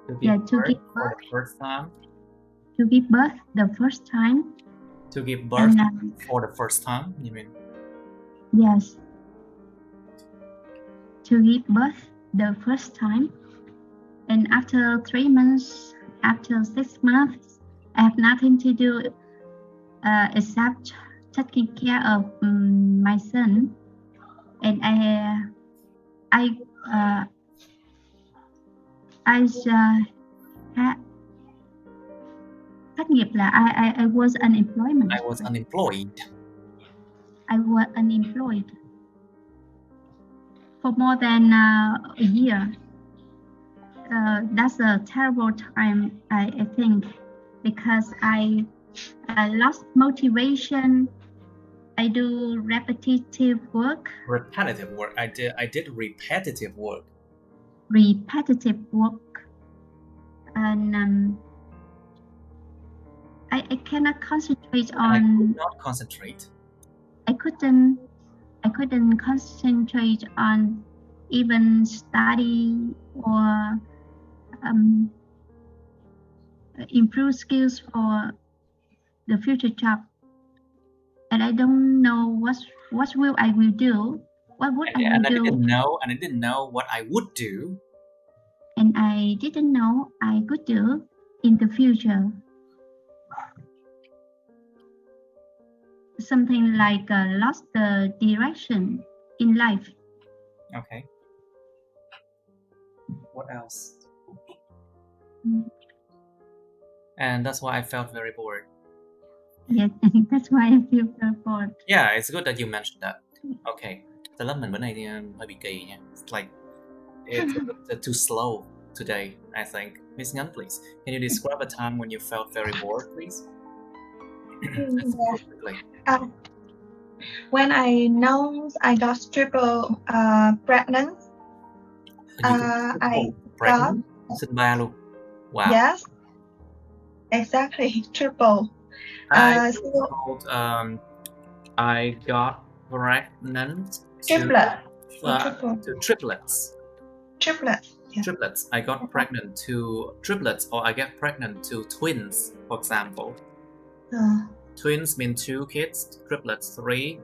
[SPEAKER 2] to give
[SPEAKER 1] birth for the first time.
[SPEAKER 2] To give birth the first time.
[SPEAKER 1] To give birth for the first time, you mean?
[SPEAKER 2] Yes. To give birth the first time. And after 3 months, after 6 months, I have nothing to do except taking care of my son. And I thất nghiệp là I was unemployment.
[SPEAKER 1] I was unemployed.
[SPEAKER 2] I was unemployed for more than a year. That's a terrible time, I think, because I lost motivation. I do repetitive work.
[SPEAKER 1] Repetitive work. I did repetitive work.
[SPEAKER 2] Repetitive work, and I cannot concentrate on.
[SPEAKER 1] I could not concentrate.
[SPEAKER 2] I couldn't concentrate on even study or improve skills for the future job. And I don't know what will I will do. What would I will do?
[SPEAKER 1] I didn't know what I would do.
[SPEAKER 2] And I didn't know I could do in the future. Something like lost the direction in life.
[SPEAKER 1] Okay. What else? And that's why I felt very bored.
[SPEAKER 2] Yes, that's why I feel very bored.
[SPEAKER 1] Yeah, it's good that you mentioned that. Okay. The lớp mình bữa nay hơi bị kỳ nha. It's like it's a bit too slow today, I think. Miss Ngắn, please. Can you describe a time when you felt very bored, please?
[SPEAKER 3] When I know I got triple pregnant, I got
[SPEAKER 1] sinh ba luôn. Wow.
[SPEAKER 3] Yes, exactly, triple.
[SPEAKER 1] I got pregnant to triplets.
[SPEAKER 3] Triplets. Yeah.
[SPEAKER 1] Triplets. I got pregnant to triplets, or I get pregnant to twins, for example. Twins mean 2 kids, triplets 3.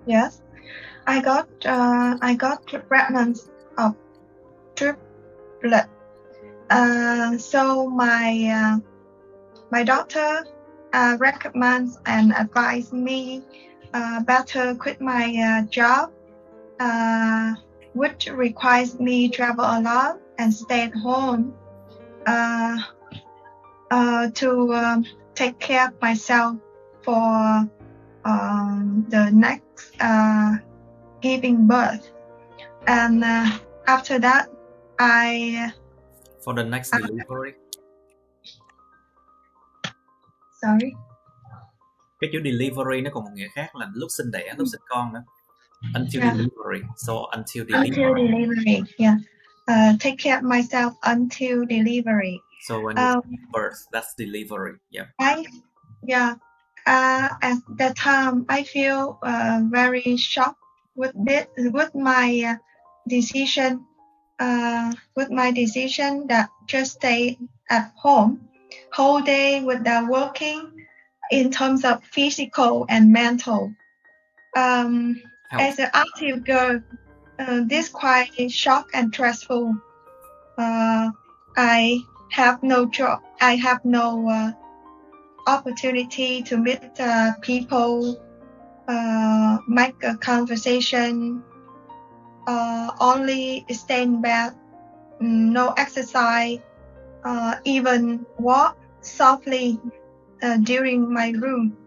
[SPEAKER 3] Yes, I got pregnant of triplet. So my doctor recommends and advised me better quit my job, which requires me travel a lot and stay at home to take care of myself for the next giving birth. And after that,
[SPEAKER 1] for the next delivery.
[SPEAKER 3] Sorry.
[SPEAKER 1] Cái chữ delivery nó còn một nghĩa khác là lúc sinh đẻ, lúc sinh con nữa. Until delivery. So until delivery.
[SPEAKER 3] Until delivery, yeah. Take care of myself until delivery.
[SPEAKER 1] So when you give birth, that's delivery. Yeah.
[SPEAKER 3] At that time, I feel very shocked with my decision. With my decision that just stay at home whole day without working in terms of physical and mental. As an active girl, this quite shock and stressful. I have no job. I have no opportunity to meet people, make a conversation. Only stay in bed, no exercise, even walk softly during my room.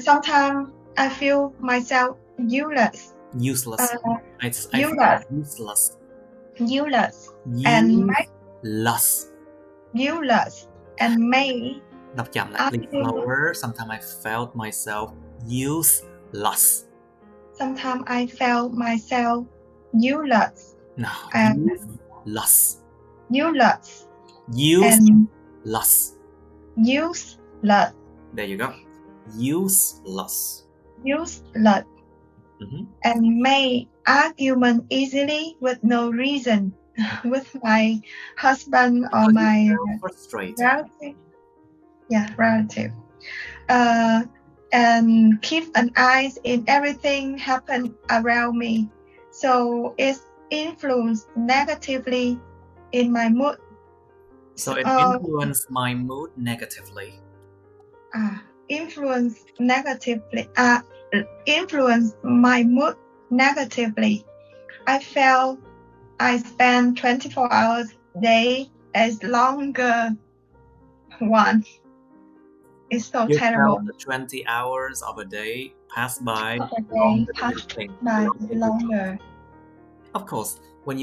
[SPEAKER 3] Sometimes I feel myself useless.
[SPEAKER 1] Useless.
[SPEAKER 3] And may.
[SPEAKER 1] Đọc chậm lại, please slower. Sometimes I felt myself useless.
[SPEAKER 3] sometimes I felt myself useless.
[SPEAKER 1] No, useless.
[SPEAKER 3] Useless.
[SPEAKER 1] Useless.
[SPEAKER 3] Useless.
[SPEAKER 1] There you go. Useless.
[SPEAKER 3] Useless. And make argument easily with no reason with my husband or my relative. Yeah, relative. And keep an eye in everything happen around me. So it influenced negatively in my mood.
[SPEAKER 1] So it influenced my mood negatively.
[SPEAKER 3] Influenced my mood negatively. I felt I spend 24 hours a day as longer one. It's so terrible.
[SPEAKER 1] Felt 20 hours of a day pass by
[SPEAKER 3] longer.
[SPEAKER 1] Of course, when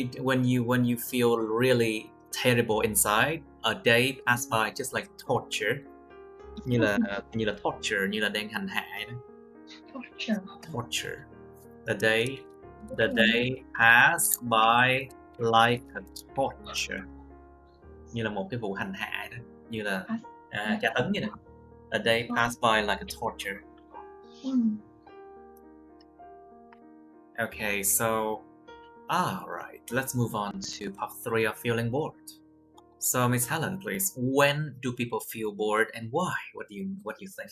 [SPEAKER 1] you feel really terrible inside, a day pass by just like torture. Như là torture, như là đang hành hạ. Torture. The day pass by like a torture. Như là một cái vụ hành hạ đó, như là tra tấn vậy đó. A day pass by like a torture. Okay, so right, let's move on to part 3 of feeling bored. So Miss Helen, please, when do people feel bored and why? What do you think?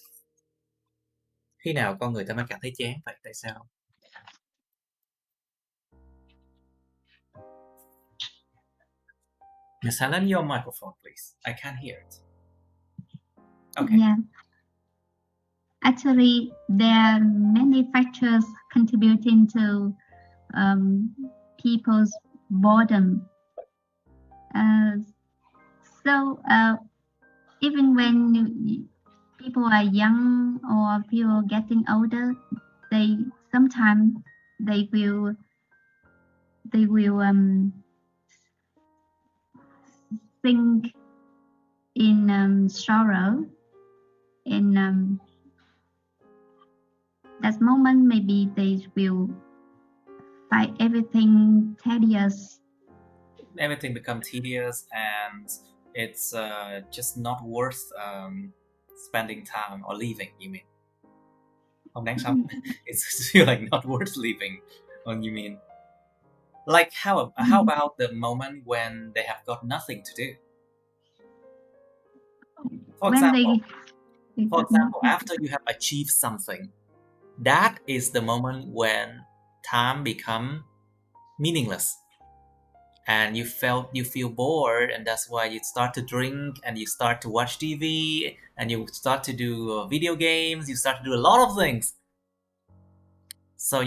[SPEAKER 1] Khi nào con người ta mới cảm thấy chán vậy? Tại sao? Miss Helen, your microphone, please. I can't hear it. Okay.
[SPEAKER 2] Yeah. Actually, there are many factors contributing to people's boredom. So even when people are young or people getting older, sometimes they will think in sorrow. In that moment, maybe they will find everything tedious.
[SPEAKER 1] Everything becomes tedious and it's just not worth spending time or leaving, you mean? Không đáng sống. It's feel like not worth leaving, or you mean? Like how about the moment when they have got nothing to do? For example, after you have achieved something, that is the moment when time become meaningless. And you feel bored, and that's why you start to drink and you start to watch TV and you start to do video games, you start to do a lot of things. So,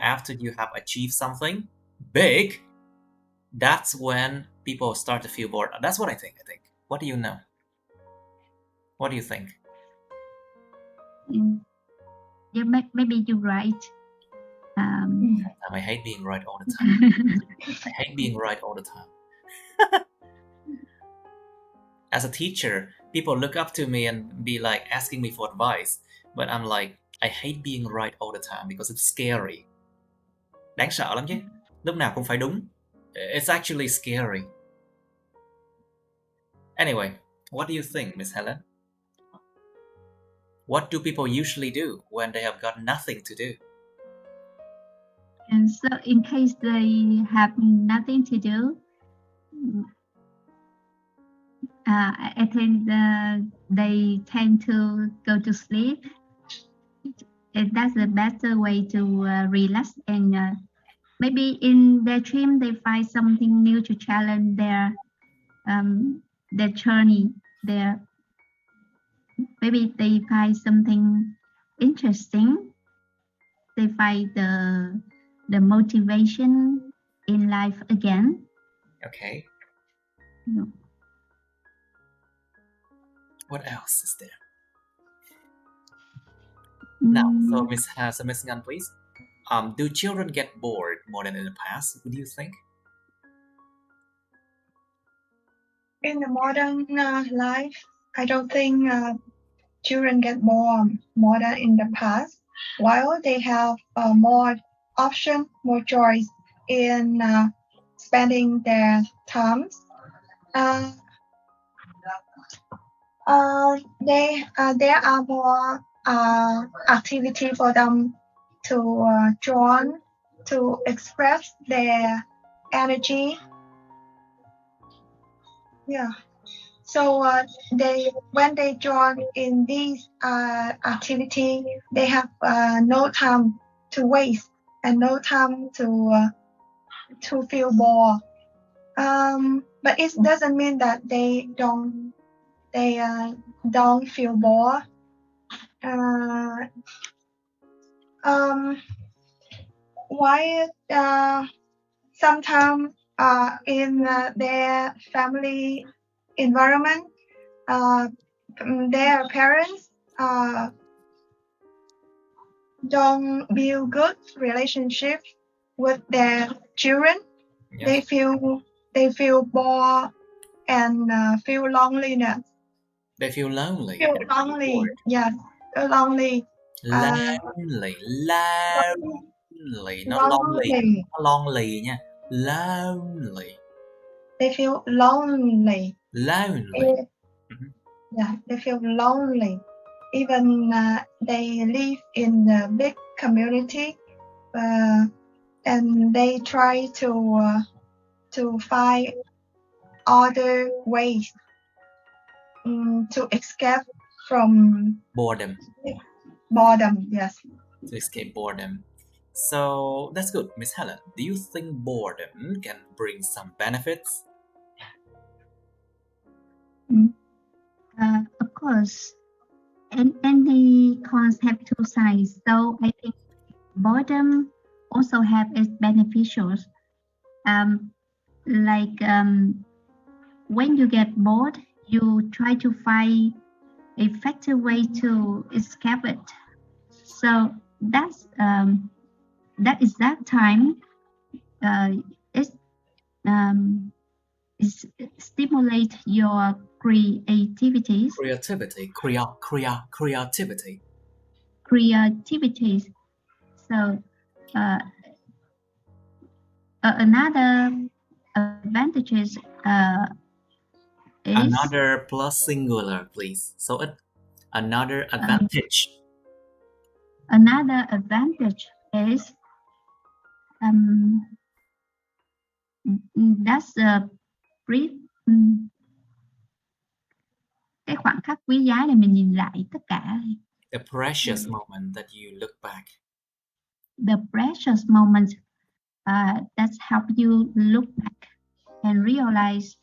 [SPEAKER 1] after you have achieved something big, that's when people start to feel bored. That's what I think. What do you know? What do you think?
[SPEAKER 2] Yeah, maybe you're right.
[SPEAKER 1] I hate being right all the time. I hate being right all the time. As a teacher, people look up to me and be like asking me for advice, but I'm like, I hate being right all the time because it's scary. Đáng sợ lắm chứ. Lúc nào cũng phải đúng. It's actually scary. Anyway, what do you think, Miss Helen? What do people usually do when they have got nothing to do?
[SPEAKER 2] And so in case they have nothing to do, I think they tend to go to sleep. And that's the better way to relax, and maybe in their dream they find something new to challenge their journey. Maybe they find something interesting. They find the motivation in life again.
[SPEAKER 1] Okay.
[SPEAKER 2] No.
[SPEAKER 1] What else is there? Now, so Miss Ngan, please. Do children get bored more than in the past? What do you think?
[SPEAKER 3] In the modern life, I don't think children get bored more than in the past. while they have more option, more choice in spending their times. There are more activity for them to join, to express their energy. Yeah. So when they join in these activity, they have no time to waste and no time to feel bored. But it doesn't mean that they don't feel bored. Why sometimes in their family environment, their parents don't build good relationship with their children.
[SPEAKER 1] Yes.
[SPEAKER 3] They feel bored and feel loneliness.
[SPEAKER 1] They feel lonely.
[SPEAKER 3] Feel lonely. Yes, lonely.
[SPEAKER 1] Lonely, not lonely, not lonely nha. Lonely.
[SPEAKER 3] They feel lonely.
[SPEAKER 1] Lonely.
[SPEAKER 3] Yeah, they feel lonely. Even they live in a big community, and they try to find other ways to escape from
[SPEAKER 1] Boredom.
[SPEAKER 3] Yes.
[SPEAKER 1] To escape boredom. So that's good, Miss Helen. Do you think boredom can bring some benefits?
[SPEAKER 2] Of course, and any cons have two sides. So I think boredom also have its beneficials. When you get bored, you try to find a effective way to escape it. So that exact time it stimulate your creativities. Creativities. So another advantages is
[SPEAKER 1] another plus singular, please. So another advantage.
[SPEAKER 2] Another advantage is that's a brief. Cái khoảnh khắc quý giá để mình nhìn lại tất cả.
[SPEAKER 1] The precious moment that you look back.
[SPEAKER 2] The precious moment that help you look back and realize.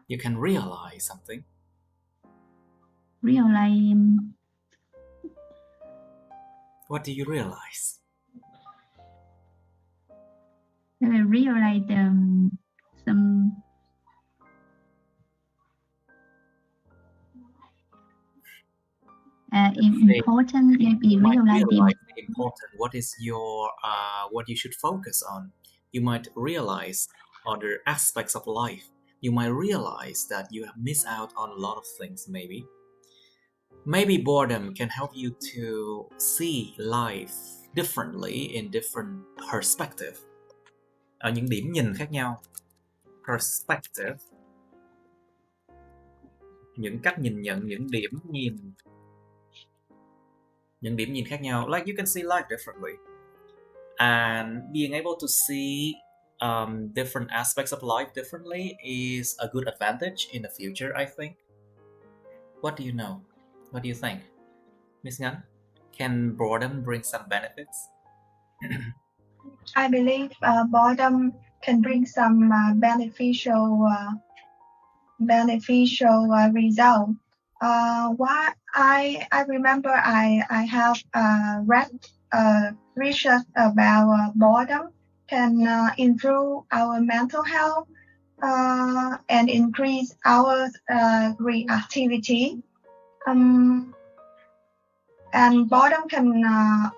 [SPEAKER 1] You can realize something.
[SPEAKER 2] Realize.
[SPEAKER 1] What do you realize?
[SPEAKER 2] Realize some. Important.
[SPEAKER 1] You might realize the important. What is your what you should focus on? You might realize other aspects of life. You might realize that you have missed out on a lot of things. Maybe boredom can help you to see life differently in different perspective. Ở những điểm nhìn khác nhau. Perspective. Những cách nhìn nhận, những điểm nhìn khác nhau. Like you can see life differently. And being able to see different aspects of life differently is a good advantage in the future, I think. What do you know? What do you think? Miss Ngân, can boredom bring some benefits?
[SPEAKER 3] I believe boredom can bring some beneficial result. What I remember I have read research about boredom can improve our mental health and increase our creativity. And boredom can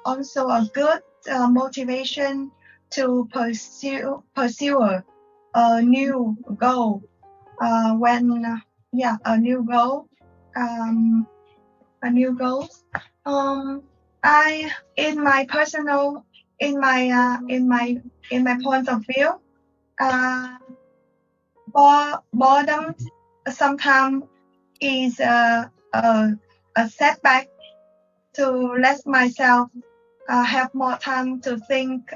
[SPEAKER 3] also a good motivation to pursue a new goal. A new goal. new goals. In my personal, in my point of view, boredom sometimes is a setback to let myself have more time to think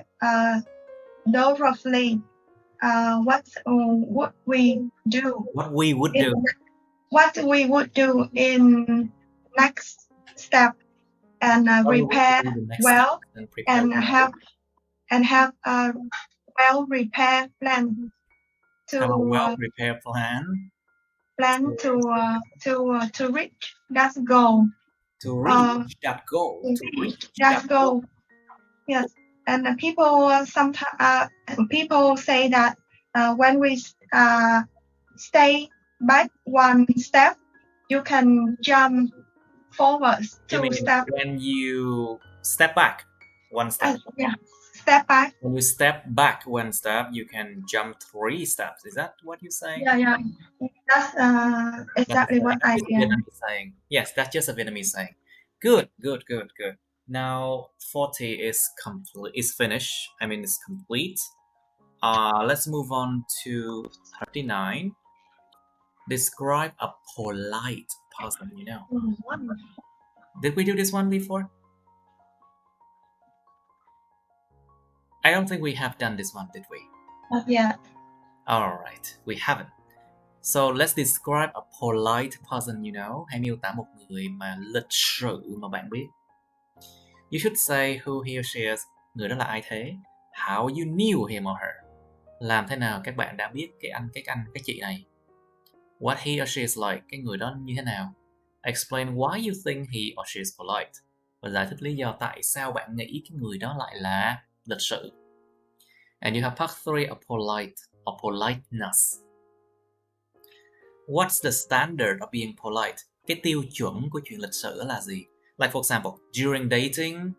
[SPEAKER 3] thoroughly what would we do.
[SPEAKER 1] What we would do.
[SPEAKER 3] What we would do in next step, and prepare well, and have a well prepared plan to
[SPEAKER 1] have a well prepared plan
[SPEAKER 3] to reach that goal.
[SPEAKER 1] To reach that goal.
[SPEAKER 3] To reach that goal. Yes, and people sometimes people say that when we stay back one step, you can jump forward two steps.
[SPEAKER 1] When you step back one step.
[SPEAKER 3] Yeah, step back.
[SPEAKER 1] When you step back one step, you can jump 3 steps. Is that what you're saying?
[SPEAKER 3] Yeah. That's exactly what I am
[SPEAKER 1] saying. Yes, that's just a Vietnamese saying. Good. Now 40 is complete. Is finished. I mean, it's complete. Let's move on to 39. Describe a polite person. You know. Did we do this one before? I don't think we have done this one, did we?
[SPEAKER 3] Not yet.
[SPEAKER 1] Alright, we haven't. So let's describe a polite person, you know. Hãy miêu tả một người mà lịch sự mà bạn biết. You should say who he or she is. Người đó là ai thế? How you knew him or her. Làm thế nào các bạn đã biết cái anh, cái chị này? What he or she is like. Cái người đó như thế nào? Explain why you think he or she is polite. Và giải thích lý do tại sao bạn nghĩ cái người đó lại là lịch sự. And you have part 3 of polite or politeness. What's the standard of being polite? Cái tiêu chuẩn của chuyện lịch sự là gì? Like for example, during dating,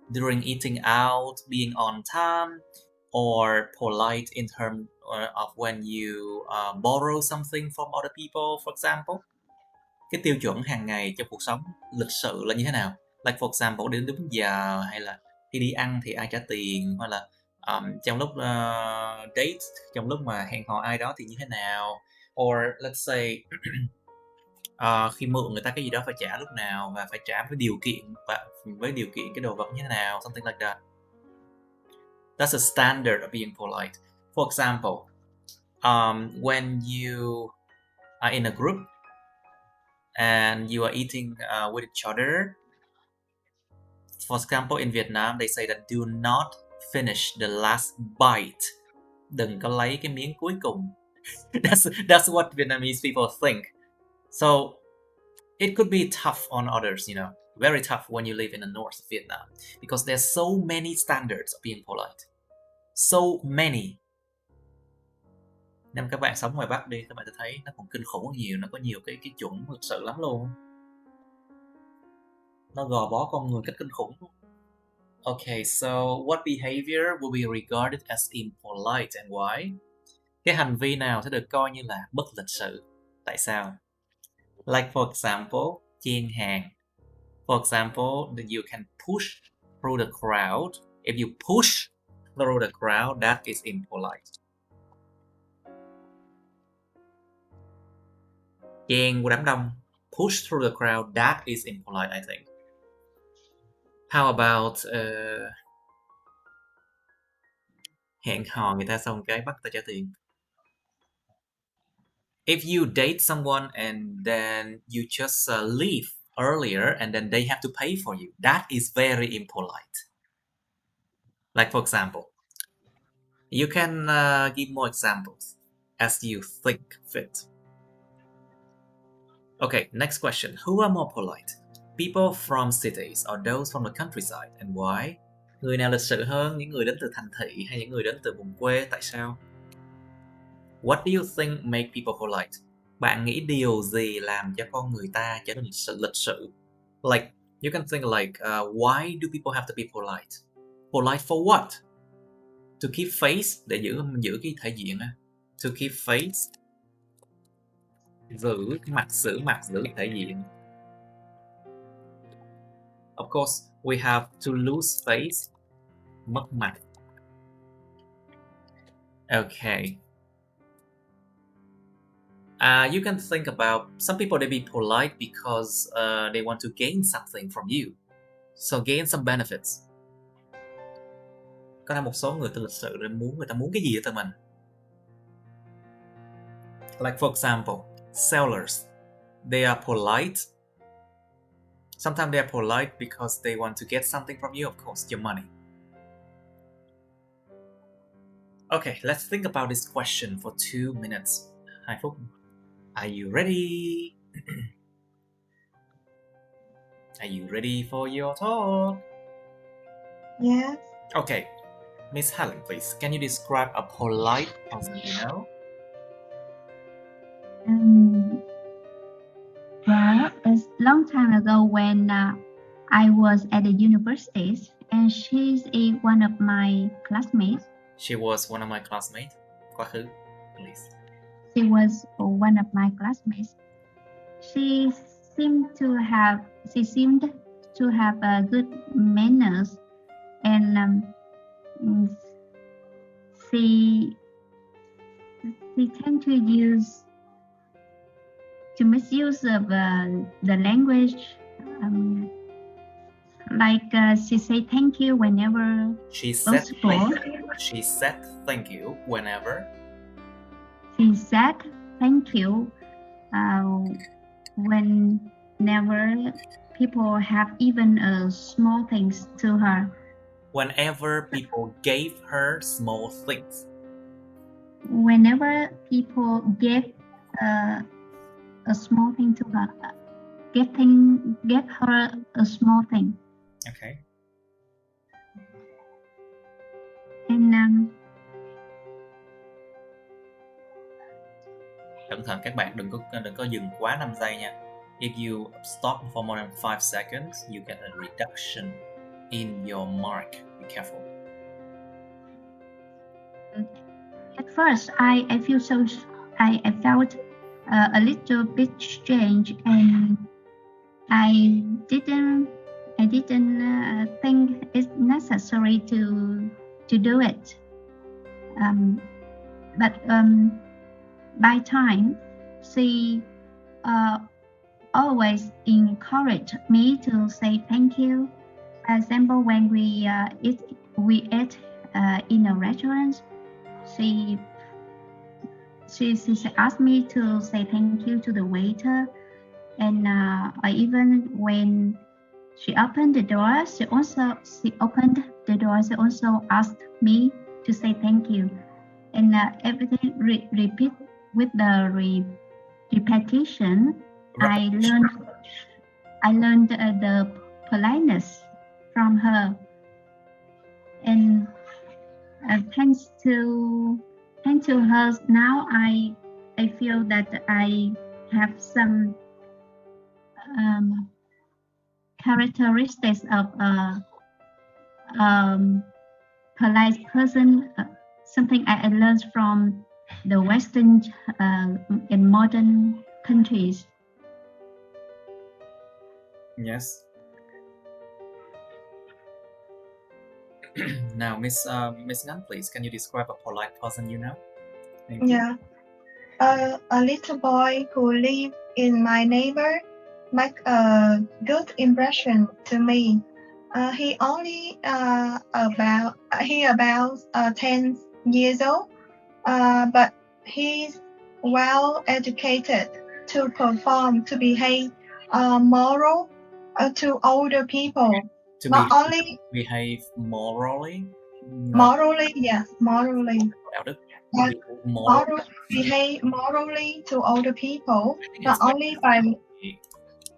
[SPEAKER 1] during eating out, being on time, or polite in terms of when you borrow something from other people, for example. Cái tiêu chuẩn hàng ngày trong cuộc sống lịch sự là như thế nào? Like for example, đến đúng giờ, hay là khi đi ăn thì ai trả tiền, hoặc là trong lúc date, trong lúc mà hẹn hò ai đó thì như thế nào? Or let's say khi mượn người ta cái gì đó phải trả lúc nào, và phải trả với điều kiện, và với điều kiện cái đồ vật như thế nào, something like that. That's a standard of being polite. For example, when you are in a group and you are eating with each other. For example, in Vietnam, they say that do not finish the last bite. Đừng có lấy cái miếng cuối cùng. That's what Vietnamese people think. So it could be tough on others, you know, very tough when you live in the north of Vietnam, because there's so many standards of being polite. So many. Nên các bạn sống ngoài Bắc đi, các bạn sẽ thấy nó còn kinh khủng nhiều, nó có nhiều cái chuẩn lịch sự lắm luôn. Nó gò bó con người cách kinh khủng. Okay, so what behavior will be regarded as impolite and why? Cái hành vi nào sẽ được coi như là bất lịch sự? Tại sao? Like for example, chen hàng. For example, that you can push through the crowd. If you push through the crowd, that is impolite. Chen qua đám đông. Push through the crowd, that is impolite, I think. How about hẹn hò người ta xong cái bắt ta trả tiền. If you date someone and then you just leave earlier and then they have to pay for you, that is very impolite. Like for example, you can give more examples as you think fit. Okay, next question. Who are more polite? People from cities or those from the countryside, and why? Người nào lịch sự hơn, những người đến từ thành thị hay những người đến từ vùng quê? Tại sao? What do you think make people polite? Bạn nghĩ điều gì làm cho con người ta trở nên lịch sự? Like, you can think like, why do people have to be polite? Polite for what? To keep face, để giữ cái thể diện. To keep face, giữ mặt, giữ thể diện. Of course, we have to lose face, mất mặt. Okay. You can think about some people, they be polite because they want to gain something from you. So gain some benefits. Có một số người ta lịch sự người ta muốn cái gì từ mình. Like for example, sellers, they are polite. Sometimes they are polite because they want to get something from you, of course, your money. Okay, let's think about this question for 2 minutes. 2 phút. Are you ready? Are you ready for your talk?
[SPEAKER 3] Yes.
[SPEAKER 1] Okay, Miss Helen, please, can you describe a polite person you know?
[SPEAKER 2] Well, it's a long time ago when I was at the university, and she's one of my classmates.
[SPEAKER 1] She was one of my classmates. Quá khứ, please.
[SPEAKER 2] She was one of my classmates. She seemed to have good manners, and she tend to misuse of the language. She say thank you whenever
[SPEAKER 1] She said
[SPEAKER 2] possible.
[SPEAKER 1] She said thank you whenever.
[SPEAKER 2] She said thank you whenever people have even small things to her.
[SPEAKER 1] Whenever people gave her small things.
[SPEAKER 2] Whenever people gave a small thing to her, get her a small thing.
[SPEAKER 1] Okay.
[SPEAKER 2] And
[SPEAKER 1] cẩn thận các bạn, đừng có dừng quá 5 giây nha. If you stop for more than 5 seconds, you get a reduction in your mark. Be careful.
[SPEAKER 2] At first, I felt a little bit strange, and I didn't think it's necessary to do it. But by time, she always encouraged me to say thank you. For example, when we ate in a restaurant, she asked me to say thank you to the waiter, and even when she opened the door, she also asked me to say thank you, and everything repeat with the repetition. I learned the politeness from her, and thanks to her, now I feel that I have some characteristics of a polite person. Something I learned from the Western and modern countries.
[SPEAKER 1] Yes. Now, Miss Ngan, please, can you describe a polite person you know? Thank you.
[SPEAKER 3] Yeah. A little boy who lived in my neighbor make a good impression to me. He only about 10 years old, but he's well educated to perform, to behave moral to older people.
[SPEAKER 1] To
[SPEAKER 3] Not only
[SPEAKER 1] behave morally.
[SPEAKER 3] morally, yes, morally.
[SPEAKER 1] Đạo đức.
[SPEAKER 3] Yes. Behave morally to older people, not only by.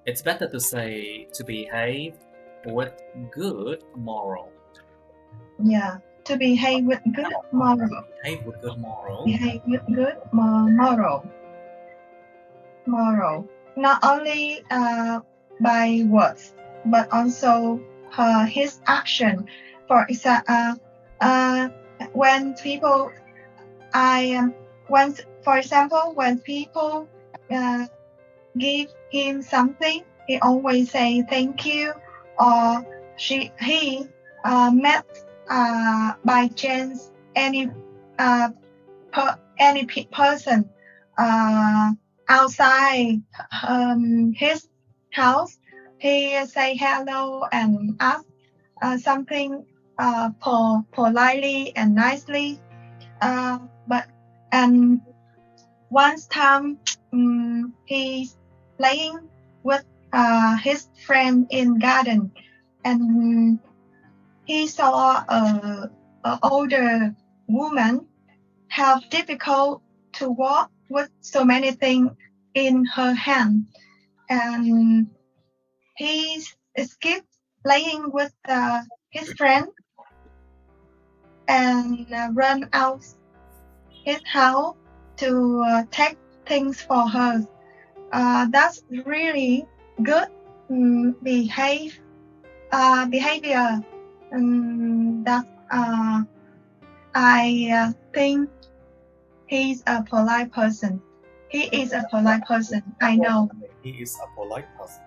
[SPEAKER 1] It's better to say to behave with good moral.
[SPEAKER 3] Yeah, to behave with good moral.
[SPEAKER 1] Behave with good moral.
[SPEAKER 3] Behave with good moral. Moral. Not only by words, but also his action. For example, when people give him something, he always say thank you, or he met by chance any person outside his house. He say hello and ask something politely and nicely. But one time he's playing with his friend in garden, and he saw a older woman have difficult to walk with so many things in her hand, and he skipped playing with his friend and run out his house to take things for her. That's really good behavior. That I think he's a polite person. He is a polite person. I know.
[SPEAKER 1] He is a polite person.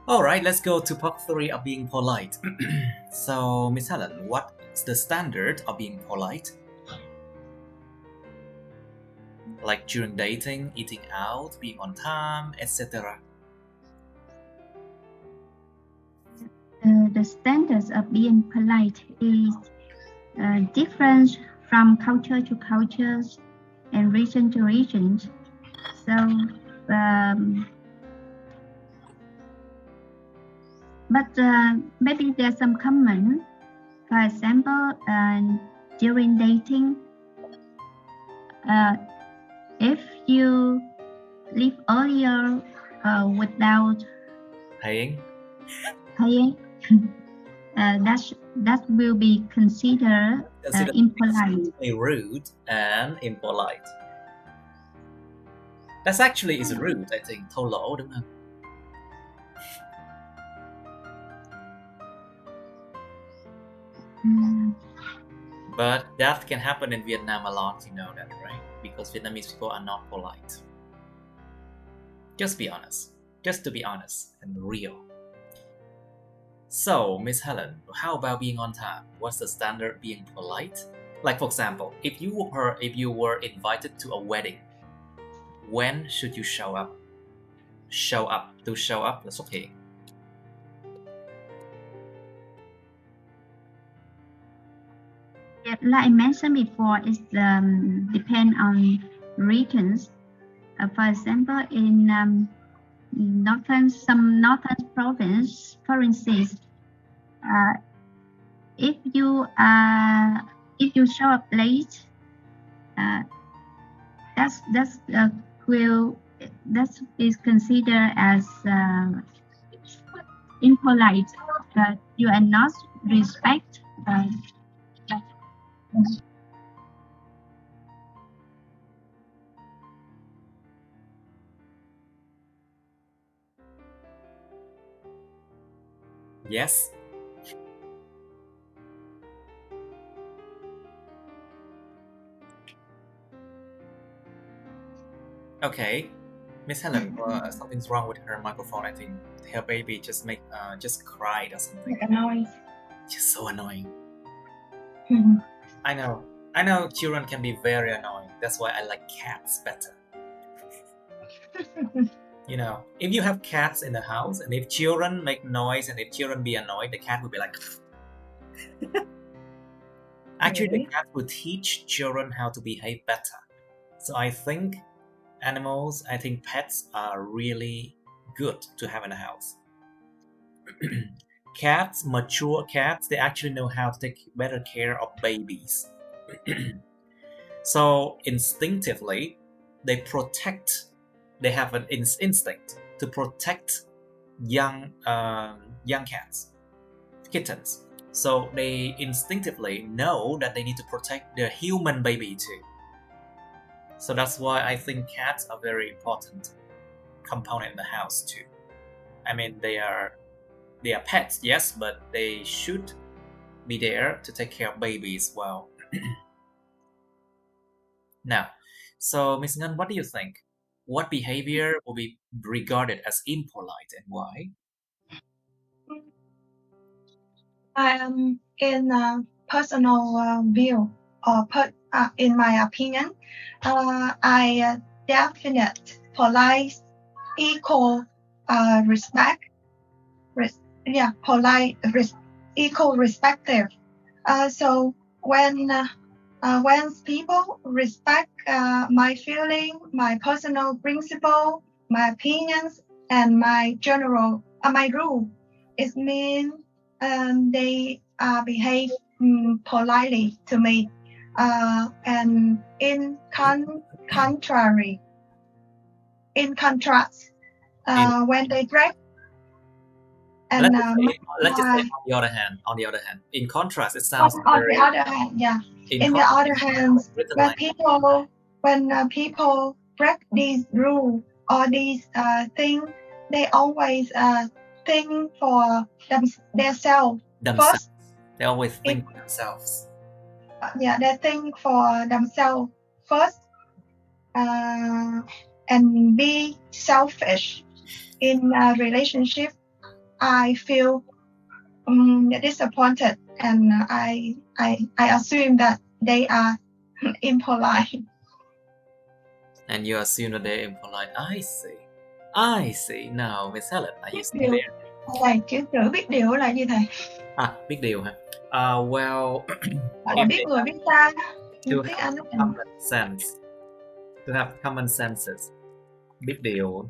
[SPEAKER 1] Alright, let's go to part 3 of being polite. So, Miss Helen, what's the standard of being polite? Like during dating, eating out, being on time, etc.
[SPEAKER 2] The standards of being polite is different from culture to cultures and region to region. So, but maybe there's some common. For example, during dating, if you leave earlier without
[SPEAKER 1] Paying?
[SPEAKER 2] That will be considered impolite.
[SPEAKER 1] Rude and impolite. That's actually is rude, I think. Thô lỗ, đúng không? But that can happen in Vietnam a lot, you know that, right? Because Vietnamese people are not polite. Just be honest. Just to be honest and real. So, Miss Helen, how about being on time? What's the standard being polite? Like, for example, if you were invited to a wedding, when should you show up? Show up là xuất hiện.
[SPEAKER 2] Like I mentioned before, it depends on regions. For example, in some northern provinces, if you show up late, that is considered as impolite. You are not respect.
[SPEAKER 1] Yes. Okay, Miss Helen, something's wrong with her microphone. I think her baby just cried or something.
[SPEAKER 3] Annoying.
[SPEAKER 1] Just so annoying. I know children can be very annoying. That's why I like cats better. You know, if you have cats in the house and if children make noise and if children be annoyed, the cat will be like... Actually, the cat will teach children how to behave better. So I think pets are really good to have in the house. Cats, mature cats, they actually know how to take better care of babies. So instinctively, they have an instinct to protect young cats, kittens. So they instinctively know that they need to protect their human baby too. So that's why I think cats are very important component in the house too. I mean, they are pets, yes, but they should be there to take care of babies as well. Now, so Ms. Ngân, what do you think? What behavior will be regarded as impolite and why?
[SPEAKER 3] In personal view or in my opinion, I definite polite, equal respect. Equal respective. So when people respect my feeling, my personal principle, my opinions, and my general my rule, it means they behave politely to me. And in contrast, when they break and
[SPEAKER 1] let's just say on the other hand, in contrast, it sounds
[SPEAKER 3] on
[SPEAKER 1] very.
[SPEAKER 3] the other hand, yeah. In the other hand, when people break these rules or these things, they always think for themselves first.
[SPEAKER 1] They always think for themselves.
[SPEAKER 3] They think for themselves first, and be selfish in a relationship. I feel disappointed, and I assume that they are impolite.
[SPEAKER 1] And you assume that they're impolite. I see. Now, Miss Helen, are you still there?
[SPEAKER 3] Thầy chữ chữ biết điều là gì thầy?
[SPEAKER 1] Biết điều hả? Well,
[SPEAKER 3] Gọi là biết người biết ta.
[SPEAKER 1] To have common sense. To have common senses. Biết điều.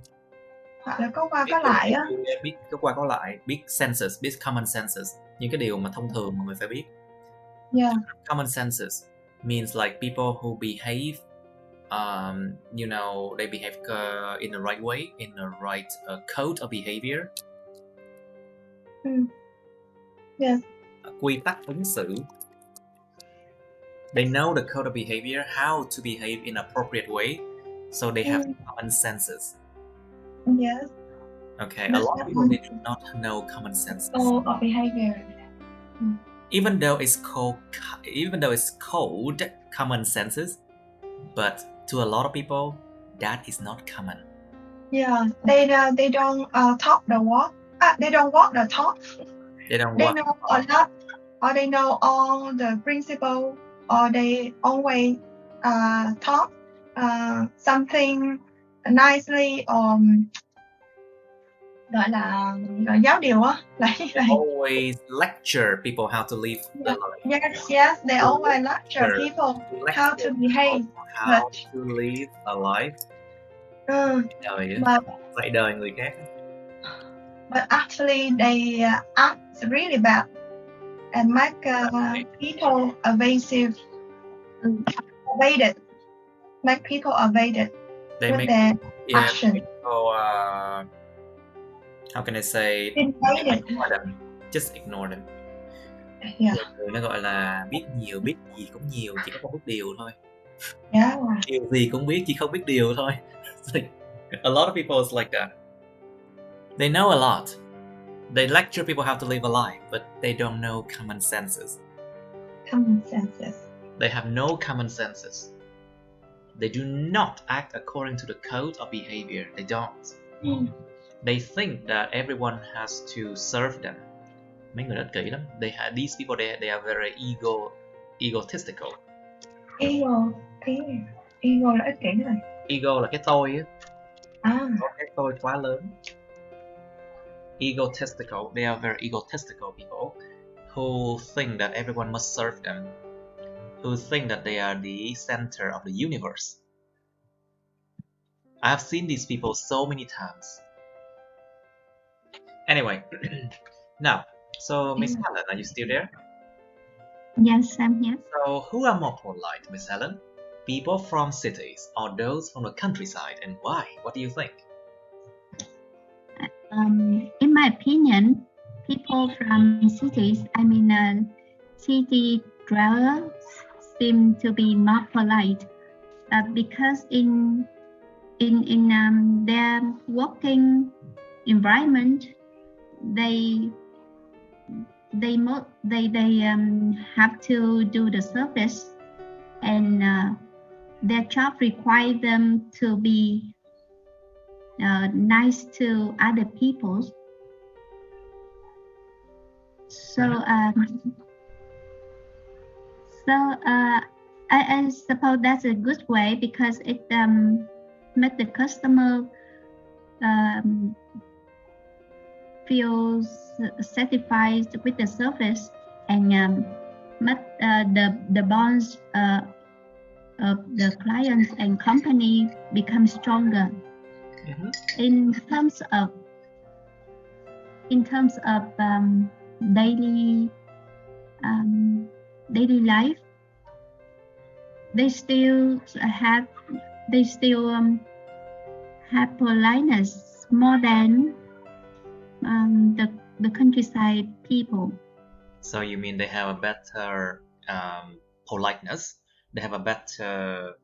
[SPEAKER 3] Hoặc là có qua có lại á.
[SPEAKER 1] Biết có qua có lại. Biết senses, biết common senses. Những cái điều mà thông thường mà người phải biết.
[SPEAKER 3] Yeah.
[SPEAKER 1] Common senses means like people who behave, they behave in the right way, in the right code of behavior.
[SPEAKER 3] Yes.
[SPEAKER 1] Quy tắc ứng xử. They know the code of behavior, how to behave in an appropriate way, so they have common senses.
[SPEAKER 3] Yes.
[SPEAKER 1] Okay, a lot of people they do not know common senses.
[SPEAKER 3] Code of behavior.
[SPEAKER 1] Even though it's called common senses, but to a lot of people, that is not common.
[SPEAKER 3] Yeah, they don't talk the walk. They don't walk the talk.
[SPEAKER 1] They don't.
[SPEAKER 3] They know a lot, or they know all the principle, or they always talk something nicely, or gọi là giáo điều á.
[SPEAKER 1] Always lecture people how to live their life.
[SPEAKER 3] Yes, they always lecture people how to behave,
[SPEAKER 1] how to live a life. Dạy đời người khác.
[SPEAKER 3] But actually, they act really bad and make people evaded. Make people evaded with their action.
[SPEAKER 1] People, how can I say? Ignore them. Just ignore them.
[SPEAKER 3] Yeah.
[SPEAKER 1] Nó gọi là biết nhiều, biết gì cũng nhiều, chỉ có không biết điều thôi.
[SPEAKER 3] Yeah.
[SPEAKER 1] Điều gì cũng biết, chỉ không biết điều thôi. Like, a lot of people is like that. They know a lot. They lecture people how to live a life, but they don't know common senses.
[SPEAKER 3] Common senses.
[SPEAKER 1] They have no common senses. They do not act according to the code of behavior. They don't. They think that everyone has to serve them. Mấy người rất kỹ lắm. These people, they are very egotistical.
[SPEAKER 3] Ego là ích kỷ này.
[SPEAKER 1] Ego là cái tôi á.
[SPEAKER 3] Có
[SPEAKER 1] cái tôi quá lớn. Egotistical. They are very egotistical people who think that everyone must serve them. Who think that they are the center of the universe. I have seen these people so many times. Anyway, now, so Miss Helen, are you still there?
[SPEAKER 2] Yes, I'm here.
[SPEAKER 1] So, who are more polite, Miss Helen? People from cities or those from the countryside, and why? What do you think?
[SPEAKER 2] In my opinion, people from cities, city dwellers, seem to be more polite because in their working environment, they have to do the service, and their job requires them to be nice to other people. So I suppose that's a good way because it makes the customer feels satisfied with the service and make the bonds of the clients and company become stronger. In terms of daily life, they still have politeness more than the countryside people.
[SPEAKER 1] So you mean they have a better politeness? They have a better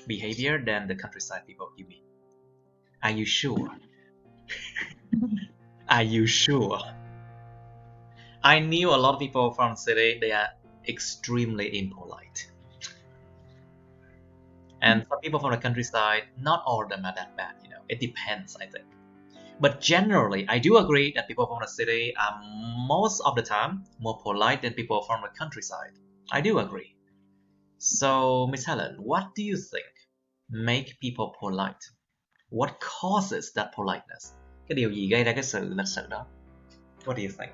[SPEAKER 1] behavior than the countryside people, you mean? Are you sure? Are you sure? I knew a lot of people from city, they are extremely impolite. And some people from the countryside, not all of them are that bad, you know. It depends, I think. But generally, I do agree that people from the city are most of the time more polite than people from the countryside. I do agree. So, Miss Helen, what do you think make people polite? What causes that politeness? Cái điều gì gây ra cái sự lịch sự đó? What do you think?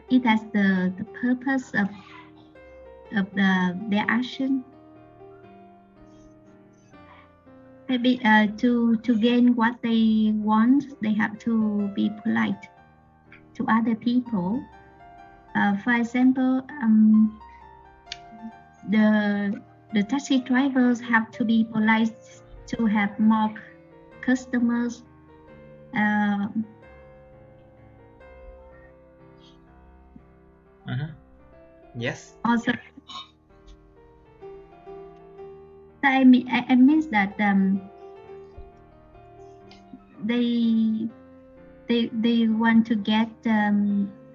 [SPEAKER 2] It has the purpose of their action. Maybe to gain what they want, they have to be polite to other people. For example, the taxi drivers have to be polite to have more customers.
[SPEAKER 1] Yes.
[SPEAKER 2] Also, I mean that they want to get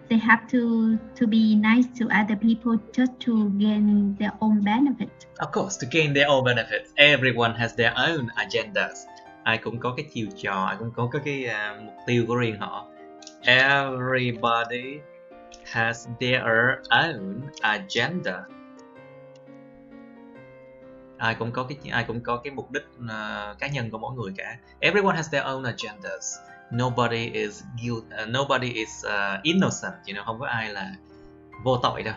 [SPEAKER 2] they have to be nice to other people just to gain their own benefit.
[SPEAKER 1] Of course, to gain their own benefits, everyone has their own agendas. Ai cũng có cái chiều trò, ai cũng có cái mục tiêu của riêng họ. Everybody has their own agenda. Ai cũng có cái mục đích cá nhân của mỗi người cả. Everyone has their own agendas. Nobody is innocent, you know, không có ai là vô tội đâu.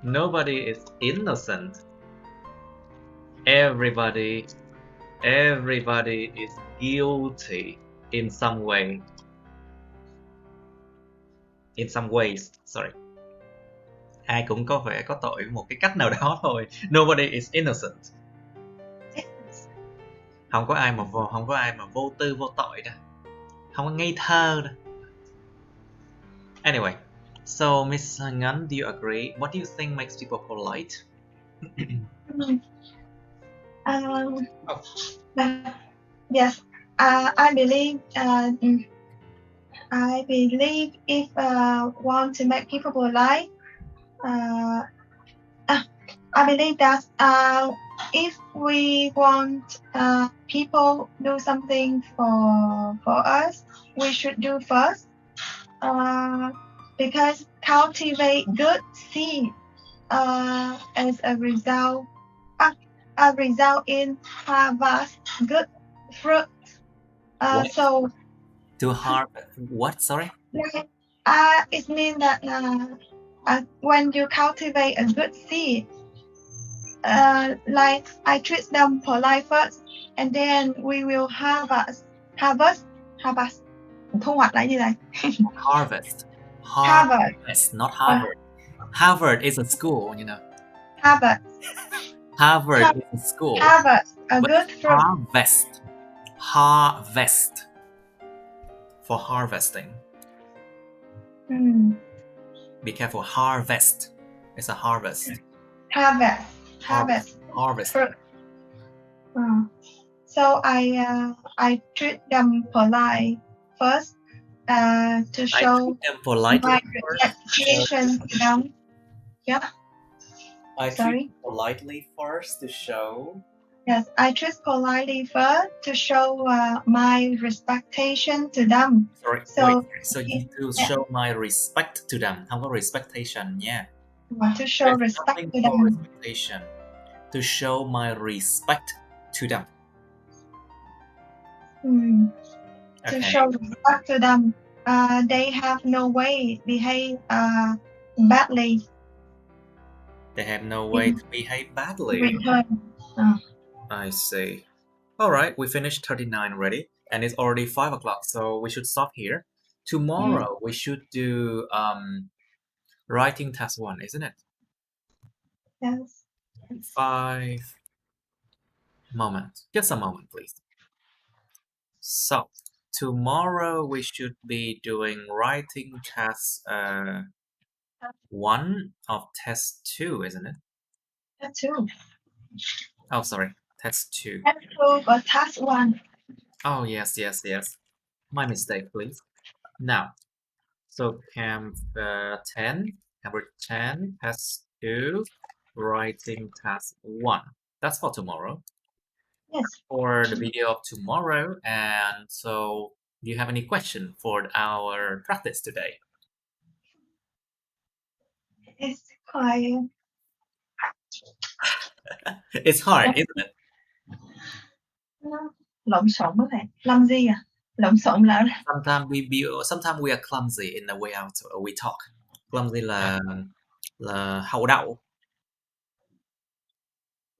[SPEAKER 1] Nobody is innocent. Everybody is guilty in some way. In some ways, sorry. Ai cũng có vẻ có tội một cái cách nào đó thôi. Nobody is innocent. Không có ai mà vô tư vô tội đâu. Không có ngây thơ đâu. Anyway, so Miss Ngắn, do you agree? What do you think makes people polite?
[SPEAKER 3] Yes, I believe if want to make people polite, I believe that if we want people do something for us, we should do first, because cultivate good seed as a result in harvest good fruit. So
[SPEAKER 1] to harvest what? Sorry.
[SPEAKER 3] It means that when you cultivate a good seed, like I treat them polite first, and then we will harvest. Thu hoạch là gì đây?
[SPEAKER 1] Harvest, not Harvard. Harvard is a school, you know. Harvard is a school.
[SPEAKER 3] Harvest, a good fruit.
[SPEAKER 1] Harvest. For harvesting. Be careful. Harvest. It's a harvest. Harvest.
[SPEAKER 3] Fruit. So I treat them polite first to show my appreciation to them. Yeah.
[SPEAKER 1] I treat politely first to show.
[SPEAKER 3] Yes, I choose politely first to show my respectation to them.
[SPEAKER 1] Sorry,
[SPEAKER 3] So,
[SPEAKER 1] wait. So you need to
[SPEAKER 3] yeah.
[SPEAKER 1] show my respect to them. Không có respectation nha.
[SPEAKER 3] To show
[SPEAKER 1] There's
[SPEAKER 3] respect
[SPEAKER 1] nothing
[SPEAKER 3] to
[SPEAKER 1] for
[SPEAKER 3] them.
[SPEAKER 1] respectation. To show my respect to them.
[SPEAKER 3] To
[SPEAKER 1] Okay.
[SPEAKER 3] show respect to them. They have no way behave badly.
[SPEAKER 1] They have no way to behave badly.
[SPEAKER 3] Return.
[SPEAKER 1] I see. All right, we finished 39 already, and it's already 5 o'clock, so we should stop here. Tomorrow we should do writing task 1, isn't it?
[SPEAKER 3] Yes.
[SPEAKER 1] 5 moments. Just a moment, please. So tomorrow we should be doing writing task 1 of test 2, isn't it?
[SPEAKER 3] Task 2.
[SPEAKER 1] Oh, sorry, test 2.
[SPEAKER 3] Task 2, but task 1.
[SPEAKER 1] Oh, yes. My mistake, please. Now, so camp 10, number 10, task 2, writing task 1. That's for tomorrow.
[SPEAKER 3] Yes.
[SPEAKER 1] For the video of tomorrow. And so, do you have any question for our practice today?
[SPEAKER 3] It's quite...
[SPEAKER 1] It's hard, isn't it?
[SPEAKER 3] Lộn xộn mấy bạn. Làm gì à? Lộn xộn là...
[SPEAKER 1] Sometimes we are clumsy in the way out we talk. Clumsy là hậu đậu.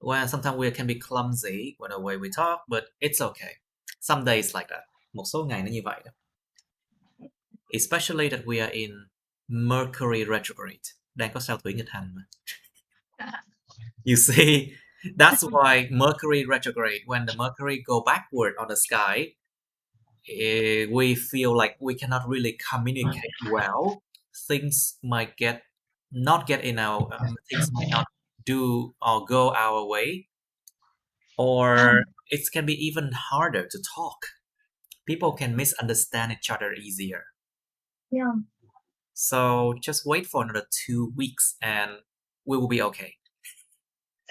[SPEAKER 1] Well, sometimes we can be clumsy with the way we talk, but it's okay. Some days like that. Một số ngày nó như vậy đó. Especially that we are in Mercury retrograde. Đang có sao thủy nghịch hành mà. You see, that's why Mercury retrograde, when the Mercury go backward on the sky, we feel like we cannot really communicate well. Things might not get in our things might not do or go our way, or it can be even harder to talk. People can misunderstand each other easier.
[SPEAKER 3] Yeah.
[SPEAKER 1] So just wait for another 2 weeks and we will be okay.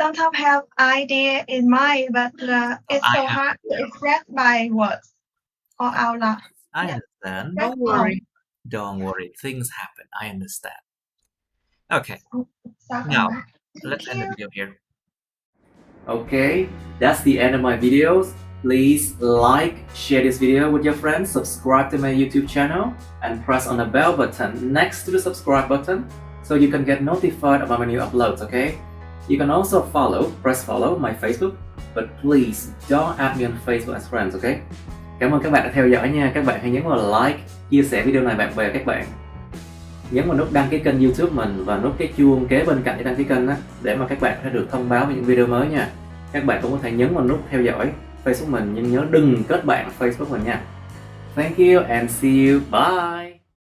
[SPEAKER 3] Sometimes have idea in mind, but it's so hard to express by words or out loud.
[SPEAKER 1] I understand. Don't worry. Don't worry. Things happen. I understand. Okay. Now, let's end the video here. Okay, that's the end of my videos. Please like, share this video with your friends, subscribe to my YouTube channel, and press on the bell button next to the subscribe button so you can get notified about my new uploads, okay? You can also press follow my Facebook, but please don't add me on Facebook as friends, okay? Cảm ơn các bạn đã theo dõi nha. Các bạn hãy nhấn vào like, chia sẻ video này bạn bè các bạn. Nhấn vào nút đăng ký kênh YouTube mình và nút cái chuông kế bên cạnh để đăng ký kênh đó, để mà các bạn sẽ được thông báo về những video mới nha. Các bạn cũng có thể nhấn vào nút theo dõi Facebook mình, nhưng nhớ đừng kết bạn Facebook mình nha. Thank you and see you. Bye.